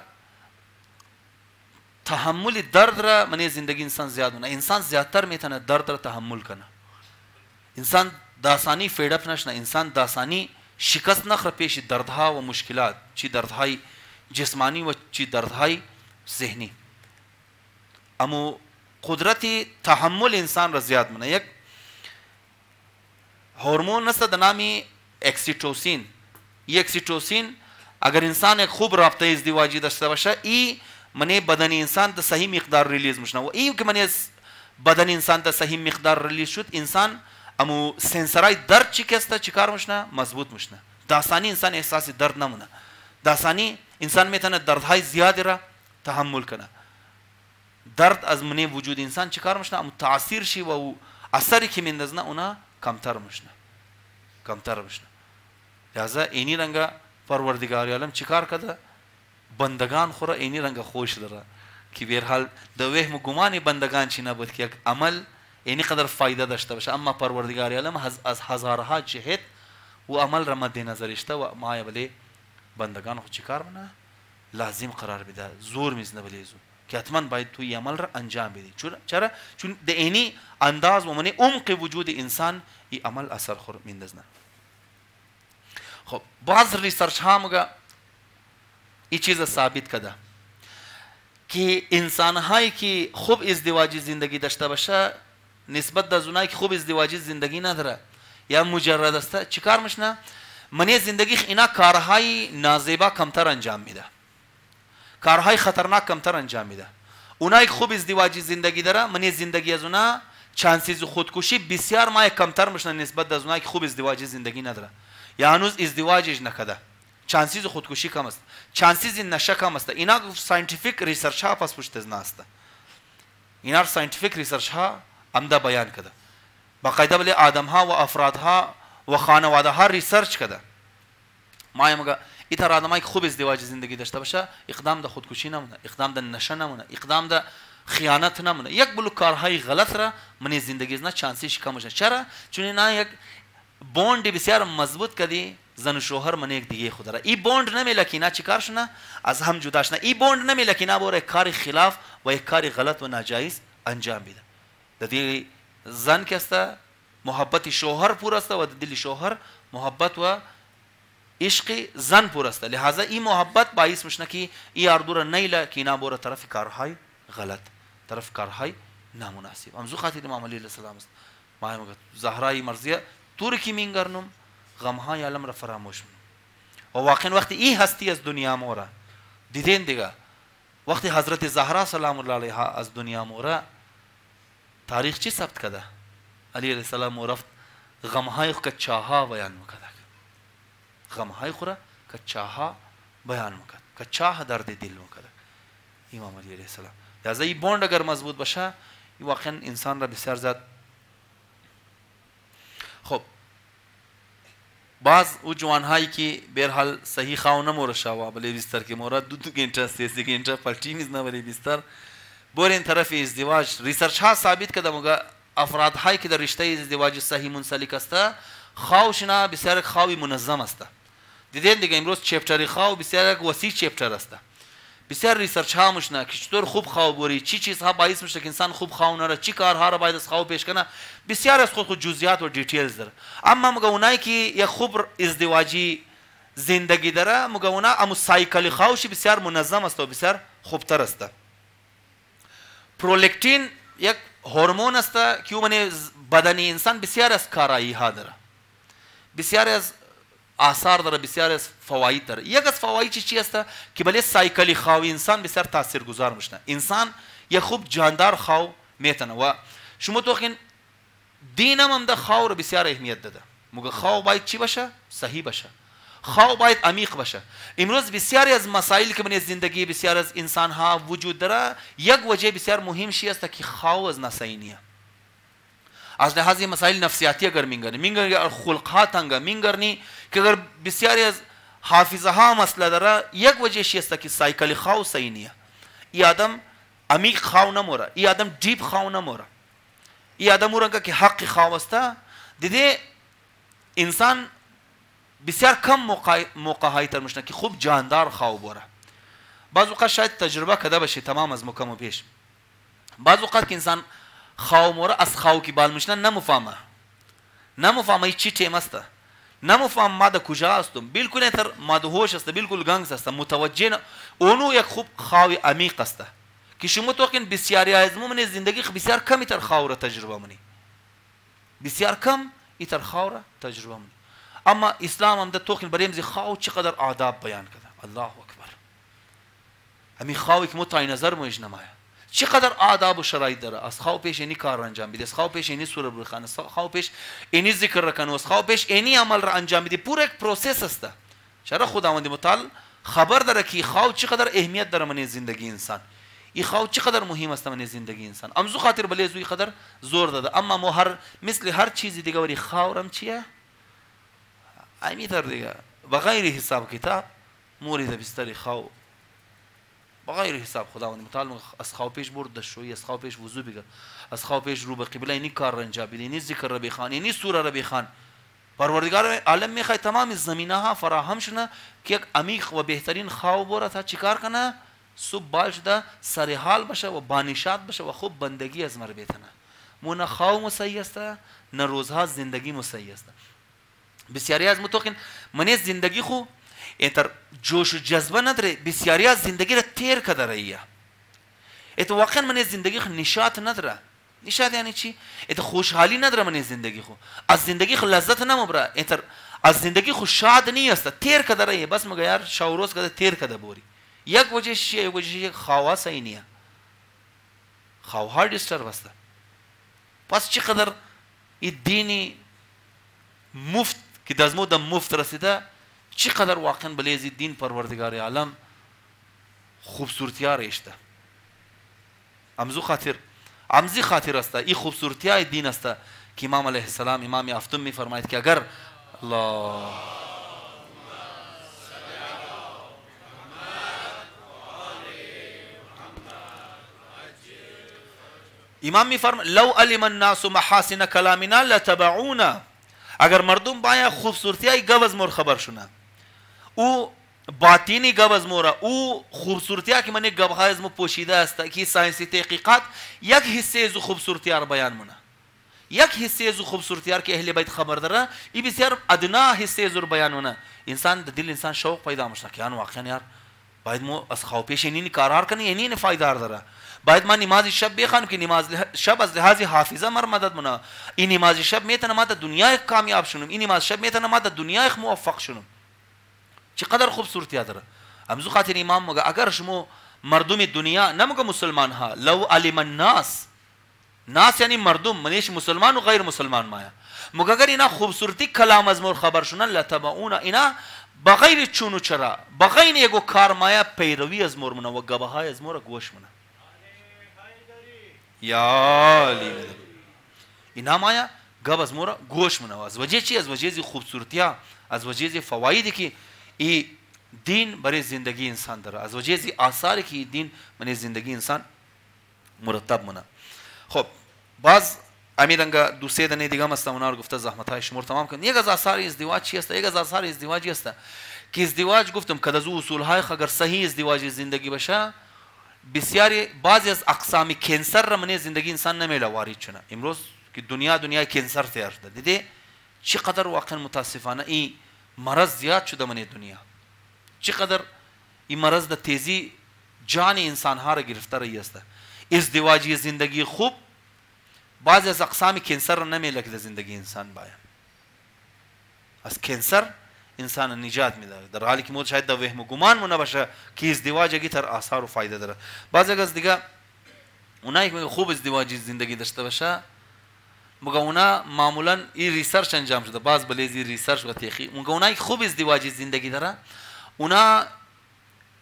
تحمل درد را منی زندگی انسان زیاد مونه. انسان زیادتر میتونه درد را تحمل کنه. انسان داسانی فیڈ اپ نشنه. انسان داسانی شکست نخوره پیش دردها و مشکلات چی دردهای جسمانی و چی دردهای ذهنی. اما قدرت تحمل انسان را زیاد مونه. یک هورمون است در نام اکسیتوسین. این اکسیتوسین اگر انسان یک خوب رابطه ازدواجی داشته باشه ای منی بدن انسان در صحیح مقدار ریلیز میشه و این که منی بدن انسان در صحیح مقدار ریلیز شد انسان امو سنسرای درد چی کسته چیکار میشنه مضبوط میشنه. داسانی انسان احساس درد نمونه. داسانی انسان میتونه دردهای زیادی را تحمل کنه. درد از منی وجود انسان چیکار میشنه امو تاثیر شی و اثری که میندازنه اونا کمتر میشنه. کمتر میشنه. لذا اینی رنگا پروردگار عالم چیکار کرده؟ بندگان خورا اینی رنگ خوش داره که به هر حال د وهم گمان بندگان چی نبود که یک عمل اینی قدر فایده داشته باشه. اما پروردگار عالم از هزارها جهت و عمل را مد نظر اشته و ما ولی بندگان خو چیکار منه لازم قرار بده زور میزنه بلیزو که حتما باید تو این عمل را انجام بدی. چرا؟ چون د اینی انداز و من عمق وجود انسان این عمل اثر خور میندازنه. خب بعض ریسرچ ها مگه این چیز ثابت کرده که انسان هایی که خوب ازدواجی زندگی داشته باشه نسبت در اونایی که خوب ازدواجی زندگی نداره یا مجرد است چیکار میشنه منی زندگی اینا کارهای نازیبا کمتر انجام میده. کارهای خطرناک کمتر انجام میده. اونایی که خوب ازدواجی زندگی داره منی زندگی از اونا چانسیز خودکشی بسیار ما کمتر میشنه نسبت در اونایی که خوب ازدواجی زندگی نداره یا هنوز ازدواجش نکرده. چانسیز خودکشی کم است. چانسیز نشه کم است. اینا ساینتیفیک ریسرچ ها پس پشت از ناست. اینا ساینتیفیک ریسرچ ها عمده بیان کرده. باقاعده ولی آدم ها و افراد ها و خانواده ها ریسرچ کرده. ما میگه ایتر آدمایی که خوب ازدواج زندگی داشته باشه اقدام د خودکشی نمونه، اقدام د نشه نمونه، اقدام د خیانت نمونه. یک بلو کارهای غلط را من زندگی نه چانسیش کم میشه. چرا؟ چون اینا یک بوند بسیار مضبوط کردی زن و شوهر من یک دیگه خود را. این بوند نمیله که اینا چیکار شونه از هم جدا شونه. این بوند نمیله که اینا بوره کار خلاف و یک کار غلط و ناجایز انجام بده. د دې زن که است محبت شوهر پور است و د دل شوهر محبت و عشق زن پور است. لہذا این محبت باعث میشه که این اردو نیله که اینا بوره طرف کارهای غلط، طرف کارهای نامناسب. امزو خاطر امام علی علیه السلام است. ما میگه زهرای مرضیه طور کی مینگرنم غمهای عالم را فراموش کنم. و واقعا وقتی این هستی از دنیا موره دیدین دیگه، وقتی حضرت زهرا سلام الله علیها از دنیا موره تاریخ چی ثبت کرده؟ علی علیه السلام رفت غمهای خود کچاها بیان میکرد. غمهای خود کچاها بیان میکرد، کچاه درد دل میکرد امام علی علیه السلام. لذا این بوند اگر مضبوط باشه این واقعا انسان را بسیار زیاد خب بعض او جوانهایی که به هر حال صحیح خواو نمورشاوا بله بیستر که مورد 2 گنٹه 3 گنٹه پلتی نیز نه بله بیستر برین طرف ازدواج ریسرچ ها ثابت کرده مگه افراد هایی که در رشته ازدواج صحیح منسلک است خواوشنا بسیار خواوی منظم است. دیدین دیگه امروز چپتری خواو بسیار وسیع چپتر است. بسیار ریسرچ ها مشنا که چطور خوب خواو بری چی چیزها باعث میشه که انسان خوب خواو نره چی کارها را باید از خواو پیش کنه بسیار از خود جزئیات و دیتیلز داره. اما مگه اونایی که یک خوب ازدواجی زندگی داره مگه اونا امو سایکل خواوش بسیار منظم است و بسیار خوبتر است. پرولاکتین یک هورمون است که من بدن انسان بسیار از کارایی ها داره بسیار از آثار داره بسیار از فواید داره. یک از فواید چی است که بله سایکلی خواو انسان بسیار تاثیرگذار میشه. انسان یک خوب جاندار خواو میتونه و شما تو خین دینم هم ده خواو رو بسیار اهمیت داده. مگه خواو باید چی باشه؟ صحیح باشه. خواو باید عمیق باشه. امروز بسیاری از مسائل که من زندگی بسیار از انسان ها وجود داره یک وجه بسیار مهم چی است که خواو از نصیحتیه. از لحاظ مسائل نفسیاتی اگر مینگرنی خلقات انگا مینگرنی که اگر بسیاری از حافظه ها مسئله داره یک وجه چی است که سایکل خواو صحیح نیه. ای آدم عمیق خواو نموره ای آدم دیپ خواو نموره ای آدم اورنگا که حق خواو است دیده انسان بسیار کم موقعهایی تر میشنه که خوب جاندار خواو بوره. بعض اوقات شاید تجربه کده باشه تمام از مکم و پیش. بعض اوقات که انسان خواو موره از خواو که بال میشنه نمفهمه چی تیم است نمفهم ما ده کجا هستم بالکل انتر مدهوش است بالکل گنگس است متوجه نه اونو یک خوب خواو عمیق است که شما توقین بسیاری از من زندگی بسیار کمی تر خواو را تجربه منی بسیار کم ایتر خواو را تجربه منی. اما اسلام هم ده توقین بریم خواو چقدر آداب بیان کرده. الله اکبر. همین خواوی که متعین نظر مویش نمایه چقدر آداب و شرایط داره. از خواو پیش اینی کار را انجام بده از خواو پیش اینی سوره بخوانه از خواو پیش اینی ذکر را کنه از خواو پیش اینی عمل را انجام بده. پورا یک پروسس است. چرا خداوند متعال خبر داره که خواو چقدر اهمیت داره من زندگی انسان این خواو چقدر مهم است من زندگی انسان امزو خاطر بله زوی قدر زور داده. اما مو هر مثل هر چیزی دیگه ولی خواورم چیه امیتر دیگه بغیر حساب کتاب مورد بستری خواو بغیر حساب خداوند متعال از خواو پیش برد شوی از خواو پیش وضو بگیر از خواو پیش رو به قبله اینی کار را انجام بده اینی ذکر را بخوان اینی سوره را بخوان. پروردگار عالم میخواد تمام زمینه ها فراهم شونه که یک عمیق و بهترین خواو بوره تا چیکار کنه صبح بالش ده سر حال باشه و بانشات باشه و خوب بندگی از مر بیتنه. مو نه خواو مسیح است نه روزها زندگی مسیح است. بسیاری از متوقین من زندگی خو انتر جوش و جذبه نداره بسیاری از زندگی را تیر کده رایه اتو واقعا من زندگی خو نشاط نداره. نشاط یعنی چی؟ اتو خوشحالی نداره من زندگی خو از زندگی خو لذت نمبره انتر از زندگی خو شاد نیست تیر کده رایه بس مگه یار شاوروز کده تیر کده بوری. یک وجه چیه یک وجه چیه خواوا صحیح نیه خواو ها دیسترب است. پس چقدر این دینی مفت که دزمو دم مفت رسیده چقدر واقعا بلیزی دین پروردگار عالم خوبصورتی ها رشته امزی خاطر است. این خوبصورتی های دین است که امام علیه السلام امام هفتم می فرماید که اگر الله امام می فرماید لو علم الناس محاسن کلامنا لتبعونا اگر مردم باید خوبصورتی های گوز مور خبر شونه او باطینی گوز موره او خوبصورتی ها که من یک گوهای از مو پوشیده است که ساینسی تحقیقات یک حصه از خوبصورتی ها را بیان مونه یک حصه از خوبصورتی ها که اهل بیت خبر داره این بسیار ادنا حصه از رو بیان مونه. انسان دل انسان شوق پیدا میشه که واقعا یار باید مو از خواو پیش اینی کارار کنی اینی فایده داره باید ما نماز شب بخوانم که نماز شب از لحاظ حافظه مر مدد منا این نماز شب میتونه ما در دنیا کامیاب شونم این نماز شب میتونه ما در دنیا موفق شونم. چقدر خوبصورتی داره. امزو خاطر امام مگه اگر شما مردم دنیا نمگه مسلمان ها لو علم الناس ناس یعنی مردم منیش مسلمان و غیر مسلمان مایا مگه اگر اینا خوبصورتی کلام از مور خبر شونن لتبعونا اینا بغیر چونو چرا بغیر یگو کار مایا پیروی از مور منا و گواهای از مور گوش منا یا اینا مایا گاب از مورا گوش منه. از وجه چی؟ از وجه خوبصورتیا، از وجه فوایدی که این دین برای زندگی انسان داره، از وجه آثاری که این دین برای زندگی انسان مرتب منه. خب باز امیرنگا دو سه دنه دیگه است اونا رو گفته زحمت های شمار تمام کن. یک از آثار ازدواج چی است؟ یک از آثار ازدواج است که ازدواج گفتم که از اصول های اگر صحیح ازدواج زندگی باشه بسیاری بعضی از اقسام کانسر را من زندگی انسان نمیله وارد شونه. امروز که دنیای کانسر تیار شده، دیدی چقدر واقعا متاسفانه این مرض زیاد شده من دنیا، چقدر این مرض در تیزی جان انسان ها را گرفته رایی است. ازدواجی زندگی خوب بعضی از اقسام کانسر را نمیله که در زندگی انسان باید از کانسر انسان نجات میده، در حالی که مود شاید در وهم و گمان مونه باشه که ازدواج اگه تر آثار و فایده داره. بعضی از دیگه اونایی که خوب ازدواجی زندگی داشته باشه مگه اونا معمولا این ریسرچ انجام شده، باز بلیزی ریسرچ و تحقیق، مگه اونایی که خوب ازدواجی زندگی داره اونا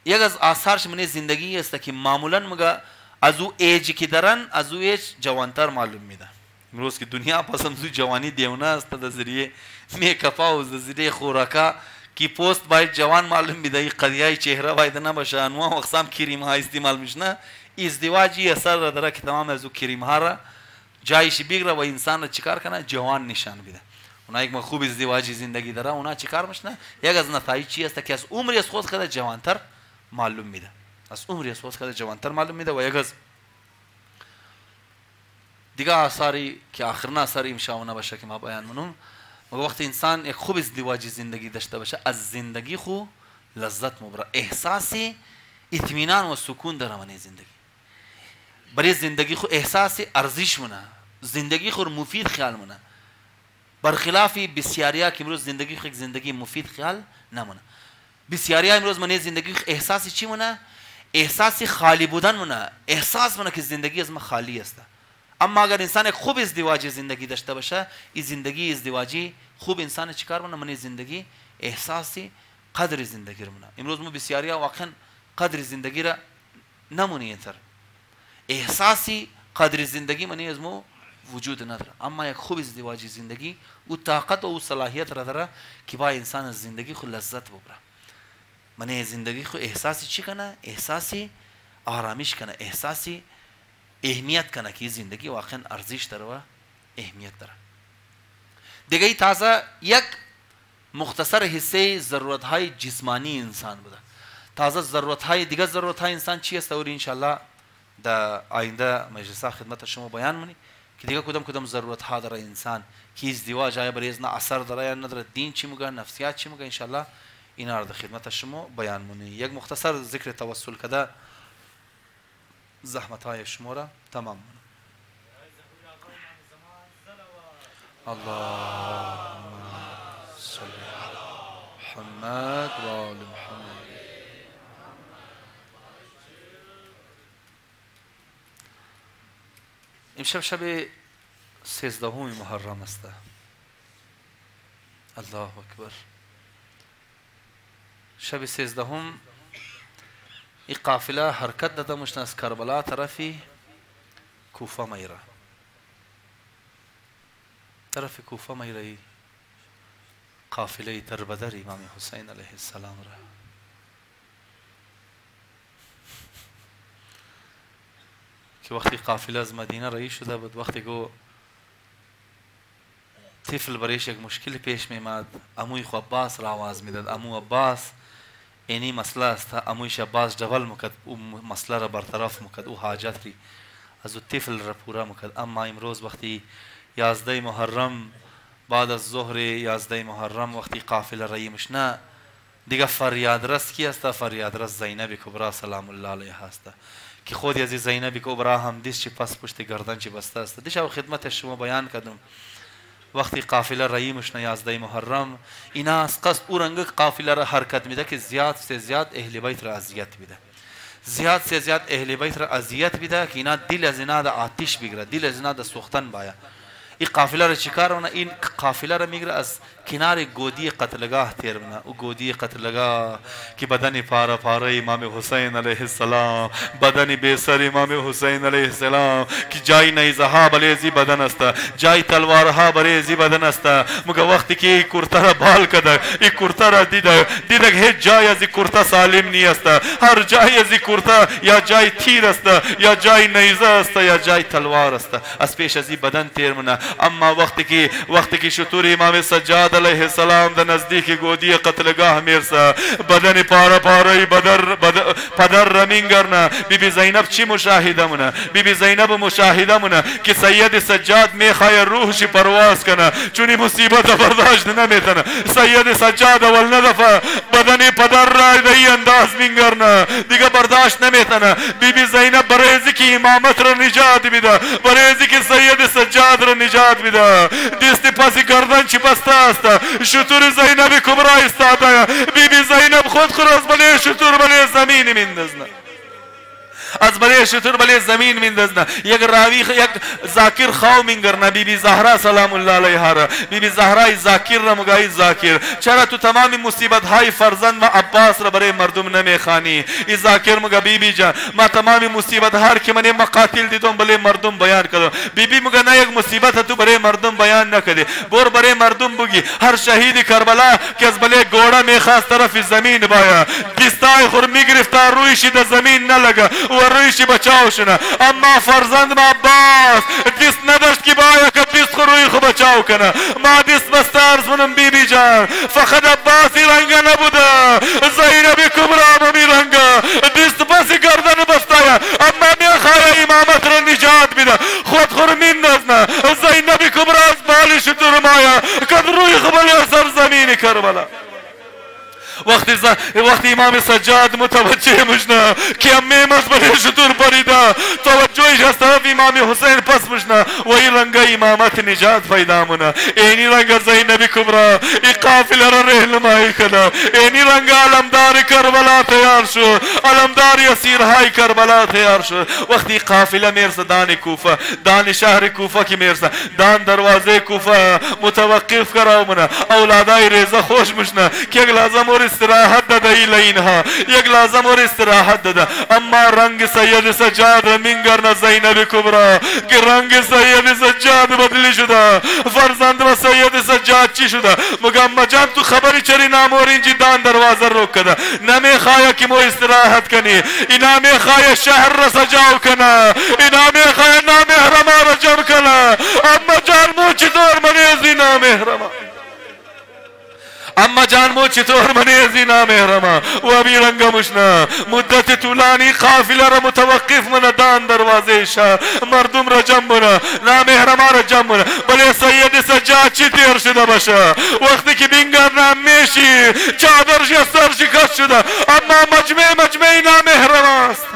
یک از آثارش من زندگی است که معمولا مگه از او ایجی که دارن از او ایج جوانتر معلوم میده. امروز که دنیا پسند زو جوانی دیونه است در ذریعه میکاپ و در ذریعه خوراکا کی پوست باید جوان معلوم میده، قضیه چهره باید نباشه، انواع و اقسام کریم ها استعمال میشنه. ازدواجی اثر داره که تمام از او کریم ها را جایش بگیره و انسان را چیکار کنه؟ جوان نشان بده. اونایی که خوب ازدواجی زندگی داره اونا چیکار میشنه؟ یک از نتایج چی است که از عمری از خود خود جوانتر معلوم میده، از عمری از خود خود جوانتر معلوم میده. و یک از دیگه آثاری که آخرین آثاری امشاونه باشه که ما بیان منم، مگه وقتی انسان یک خوب ازدواجی زندگی داشته باشه از زندگی خو لذت مبره، احساس اطمینان و سکون داره من زندگی، برای زندگی خو احساس ارزش مونه، زندگی خو مفید خیال مونه، برخلاف بسیاریا که امروز زندگی خو زندگی مفید خیال نمونه. بسیاریا امروز من زندگی خو احساس چی مونه؟ احساس خالی بودن مونه، احساس مونه که زندگی از ما خالی است. اما اگر انسان یک خوب ازدواجی زندگی داشته باشه، این زندگی ازدواجی خوب انسان چیکار مونه؟ من زندگی احساسی قدر زندگی رو مونه. امروز ما بسیاریا واقعا قدر زندگی را نمونه، اینطور احساسی قدر زندگی منی از ما وجود نداره. اما یک خوب ازدواجی زندگی او طاقت و او صلاحیت را داره که با انسان از زندگی خود لذت ببره، من زندگی خود احساسی چی کنه؟ احساسی آرامش کنه، احساسی اهمیت کنه که زندگی واقعا ارزش داره و اهمیت داره. دیگه تازه یک مختصر حصه ضرورت های جسمانی انسان بوده. تازه ضرورت های دیگه، ضرورت های انسان چی است؟ اور ان شاء الله در آینده مجلس خدمت شما بیان منی که دیگه کدام ضرورت ها داره انسان، که ازدواج آیا برای ازنا اثر داره یا نداره، دین چی میگه، نفسیات چی میگه، ان شاء الله اینا رو در خدمت شما بیان منی. یک مختصر ذکر توسل کده زحمت های شما را تمام منی. اللهم صل علی محمد و آل محمد. امشب شب 13 محرم است. الله اکبر. شب 13 این قافله حرکت داده مشن از کربلا طرفی کوفه میره، طرف کوفه میره. قافله دربدر امام حسین علیه السلام را که وقتی قافله از مدینه رایی شده بود، وقتی گو طفل برایش یک مشکل پیش میمد، اموی خو عباس را آواز میداد، امو عباس اینی مسئله است، امویش عباس جوال مکد او مسئله را برطرف مکد، او حاجت ری از او طفل را پورا مکد. اما امروز وقتی 11 محرم بعد از ظهر 11 محرم وقتی قافله رایی مشنه، دیگه فریاد رس کی است؟ فریاد رس زینب کبرا سلام الله علیها است که خود از زینب کبرا هم دیس چی پس پشت گردن چی بسته است. دیشب خدمت شما بیان کردم وقتی قافله رایی مشنه 11 محرم، اینا از قصد او رنگ قافله را حرکت میده که زیاد سے زیاد اهل بیت را اذیت میده، زیاد سے زیاد اهل بیت را اذیت میده که اینا دل از اینا د آتش بگیره، دل از اینا د سوختن باید. این قافله را چیکار کنه؟ این قافله را میگیره از किनारे गोदी कत्लगाह तेरना वो गोदी कत्लगाह कि बदन पारा पारा इमाम हुसैन अलैहिस्सलाम बदन बेसर इमाम हुसैन अलैहिस्सलाम कि जाई नहीं जहा बलेजी बदन अस्ता जाई तलवार हा बरेजी बदन अस्ता मुगा वक्त की कुर्ता बाल कदर ई कुर्ता दिदग हे जाय अजी कुर्ता सालिम नहीं अस्ता हर जाय अजी कुर्ता या जाय थीर अस्ता या जाय नईजा अस्ता या जाय तलवार अस्ता अस्पेश अजी बदन तेरना अम्मा वक्त की शुतूर इमाम सज्जाद अलैहिस्सलाम द नजदीक गोदी कत्लगाह मेरसा बदन पारा पारा पदर रमिंगरना बीबी ज़ैनब ची मुशाहिदा मुना बीबी ज़ैनब मुशाहिदा मुना कि सैयद सज्जाद में खाया रूह शी परवास कना चुनी मुसीबत बर्दाश्त न मेतना सैयद सज्जाद अवल न दफा बदन पदर रही अंदाज मिंगरना दिगा बर्दाश्त न मेतना बीबी ज़ैनब बरेज़ी की इमामत र निजात बिदा बरेज़ी की सैयद सज्जाद र निजात बिदा दिस्ती पासी गर्दन चिपस्ता शुतूर ज़ैनब कुबरा इस्तादा बीबी ज़ैनब खुद खुरस बले शुतूर बले ज़मीन मिंदजना از بله شطور بله زمین میندازن یک راوی یک ذاکر خواو میگرن بیبی زهرا سلام الله علیها را بیبی زهرا ذاکر را مگای ذاکر چرا تو تمام مصیبت های فرزند و عباس را برای مردم نمیخوانی ای ذاکر مگا بیبی جان ما تمام مصیبت هر که من مقاتل دیدم بله مردم بیان کردم بیبی مگا نه یک مصیبت تو برای مردم بیان نکردی بور برای مردم بگی هر شهید کربلا که از بله گوڑا میخواست طرف زمین بایا دستای خور میگرفت رویش در زمین نلگا رویشی بچاو شنا اما فرزند ما عباس دست نداشت که باید که دست روی خو بچاو کنه ما دست بستارز منم بی بی جان فقط عباسی رنگا نبوده زینب کبرا ممی رنگا دست بسی گردن بستایا اما میخواه امامت را نجات بیده خود خور میندازنه زینب کبرا از بالی شطور مایا کد روی خو بلی سر زمین کربلا وقتی امام سجاد متوجه مشنا که امه مزبره شطور پریده توجهش از طرف امام حسین پس مشنا و این رنگ امامت نجات پیدا منا اینی رنگ زینب کبرا ای قافله را رهنمایی کنا اینی رنگ علمدار کربلا تیار شد علمدار اسیرهای کربلا تیار شد وقتی قافله میرسه دان کوفه دان شهر کوفه کی میرسه دان دروازه کوفه متوقف کراو منا اولادای ریزه خوش مشنا که لازم اور استراحت داده اینها یک لازم اور استراحت داده اما رنگ سید سجاد منگرن زینب کبرا که رنگ سید سجاد بدلی شده فرزند و سید سجاد چی شده مگم جان تو خبری چری نامورین جی دان دروازه رو کده نمیخواه که مو استراحت کنی اینا میخواه شهر را سجاو کنه اینا میخواه نامحرما را جمع کنه اما جان مو چطور منیزی نامحرما اما جان مو چطور منیزی نامحرما و ابی رنگ مشنا مدت طولانی قافله را متوقف من دان دروازه شهر مردم را جمع بنا نامحرما را جمع بنا بله سید سجاد چی تیر شده باشه وقتی که بینگر نمیشی چادرش یا سر شکست شده اما مجمع نامحرما است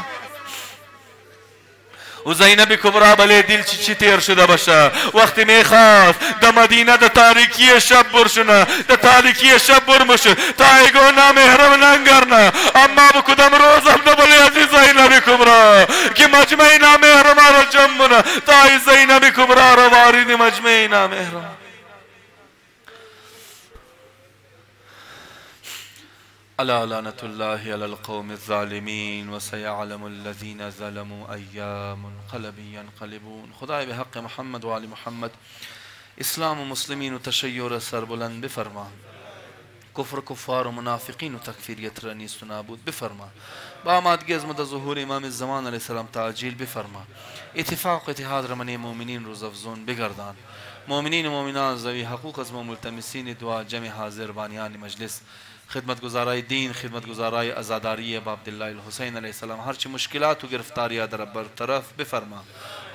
و زینب کبرا بله دل چی تیر شده باشه وقتی میخواست در مدینه در تاریکی شب برشونه در تاریکی شب برمشه تا ایگو نامحرم ننگرنه اما بکدم روز هم بله عزیز زینب کبرا که مجمع نامحرم را جمعونه تا ای زینب کبرا را وارد مجمع نامحرم ألا لعنة الله على القوم الظالمين وسيعلم الذين ظلموا أي منقلب ينقلبون خدای به حق محمد و آل محمد اسلام و مسلمین و تشیع سربلند بفرما کفر کفار و منافقین و تکفیریت را نیست و نابود بفرما با آمادگی از مد ظهور امام الزمان علیه السلام تعجیل بفرما اتفاق و اتحاد را من مؤمنین روز افزون بگردان مؤمنین و مؤمنان ذوی حقوق از ملتمسین دعا جمع حاضر بانیان مجلس خدمت گزارای دین خدمت گزارای عزاداری ابا عبدالله الحسین علیه السلام هرچی مشکلات و گرفتاری در برطرف بفرما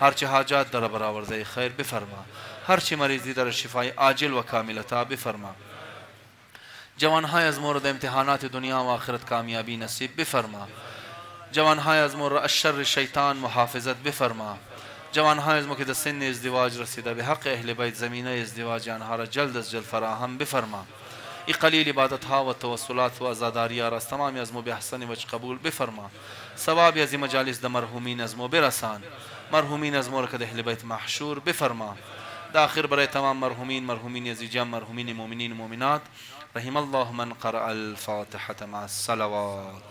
هرچی حاجات در برآورده خیر بفرما هرچی مریضی در شفای عاجل و کاملتا بفرما جوانهای از مورد امتحانات دنیا و آخرت کامیابی نصیب بفرما جوانهای از مورد الشر شیطان محافظت بفرما جوانهای از ما که در سن ازدواج رسیده به حق اهل بیت زمینه ازدواج آنها را جلد از جلد فراهم بفرما ای قلیل عبادت ها و توسلات و عزاداری را از تمامی از ما به احسن وجه قبول بفرما ثواب از مجالس در مرحومین از ما برسان مرحومین از ما را که در اهل بیت محشور بفرما آخر برای تمام مرحومین یزیدیان، مرحومین مؤمنین و مؤمنات. رحم الله من قرأ الفاتحة مع الصلوات.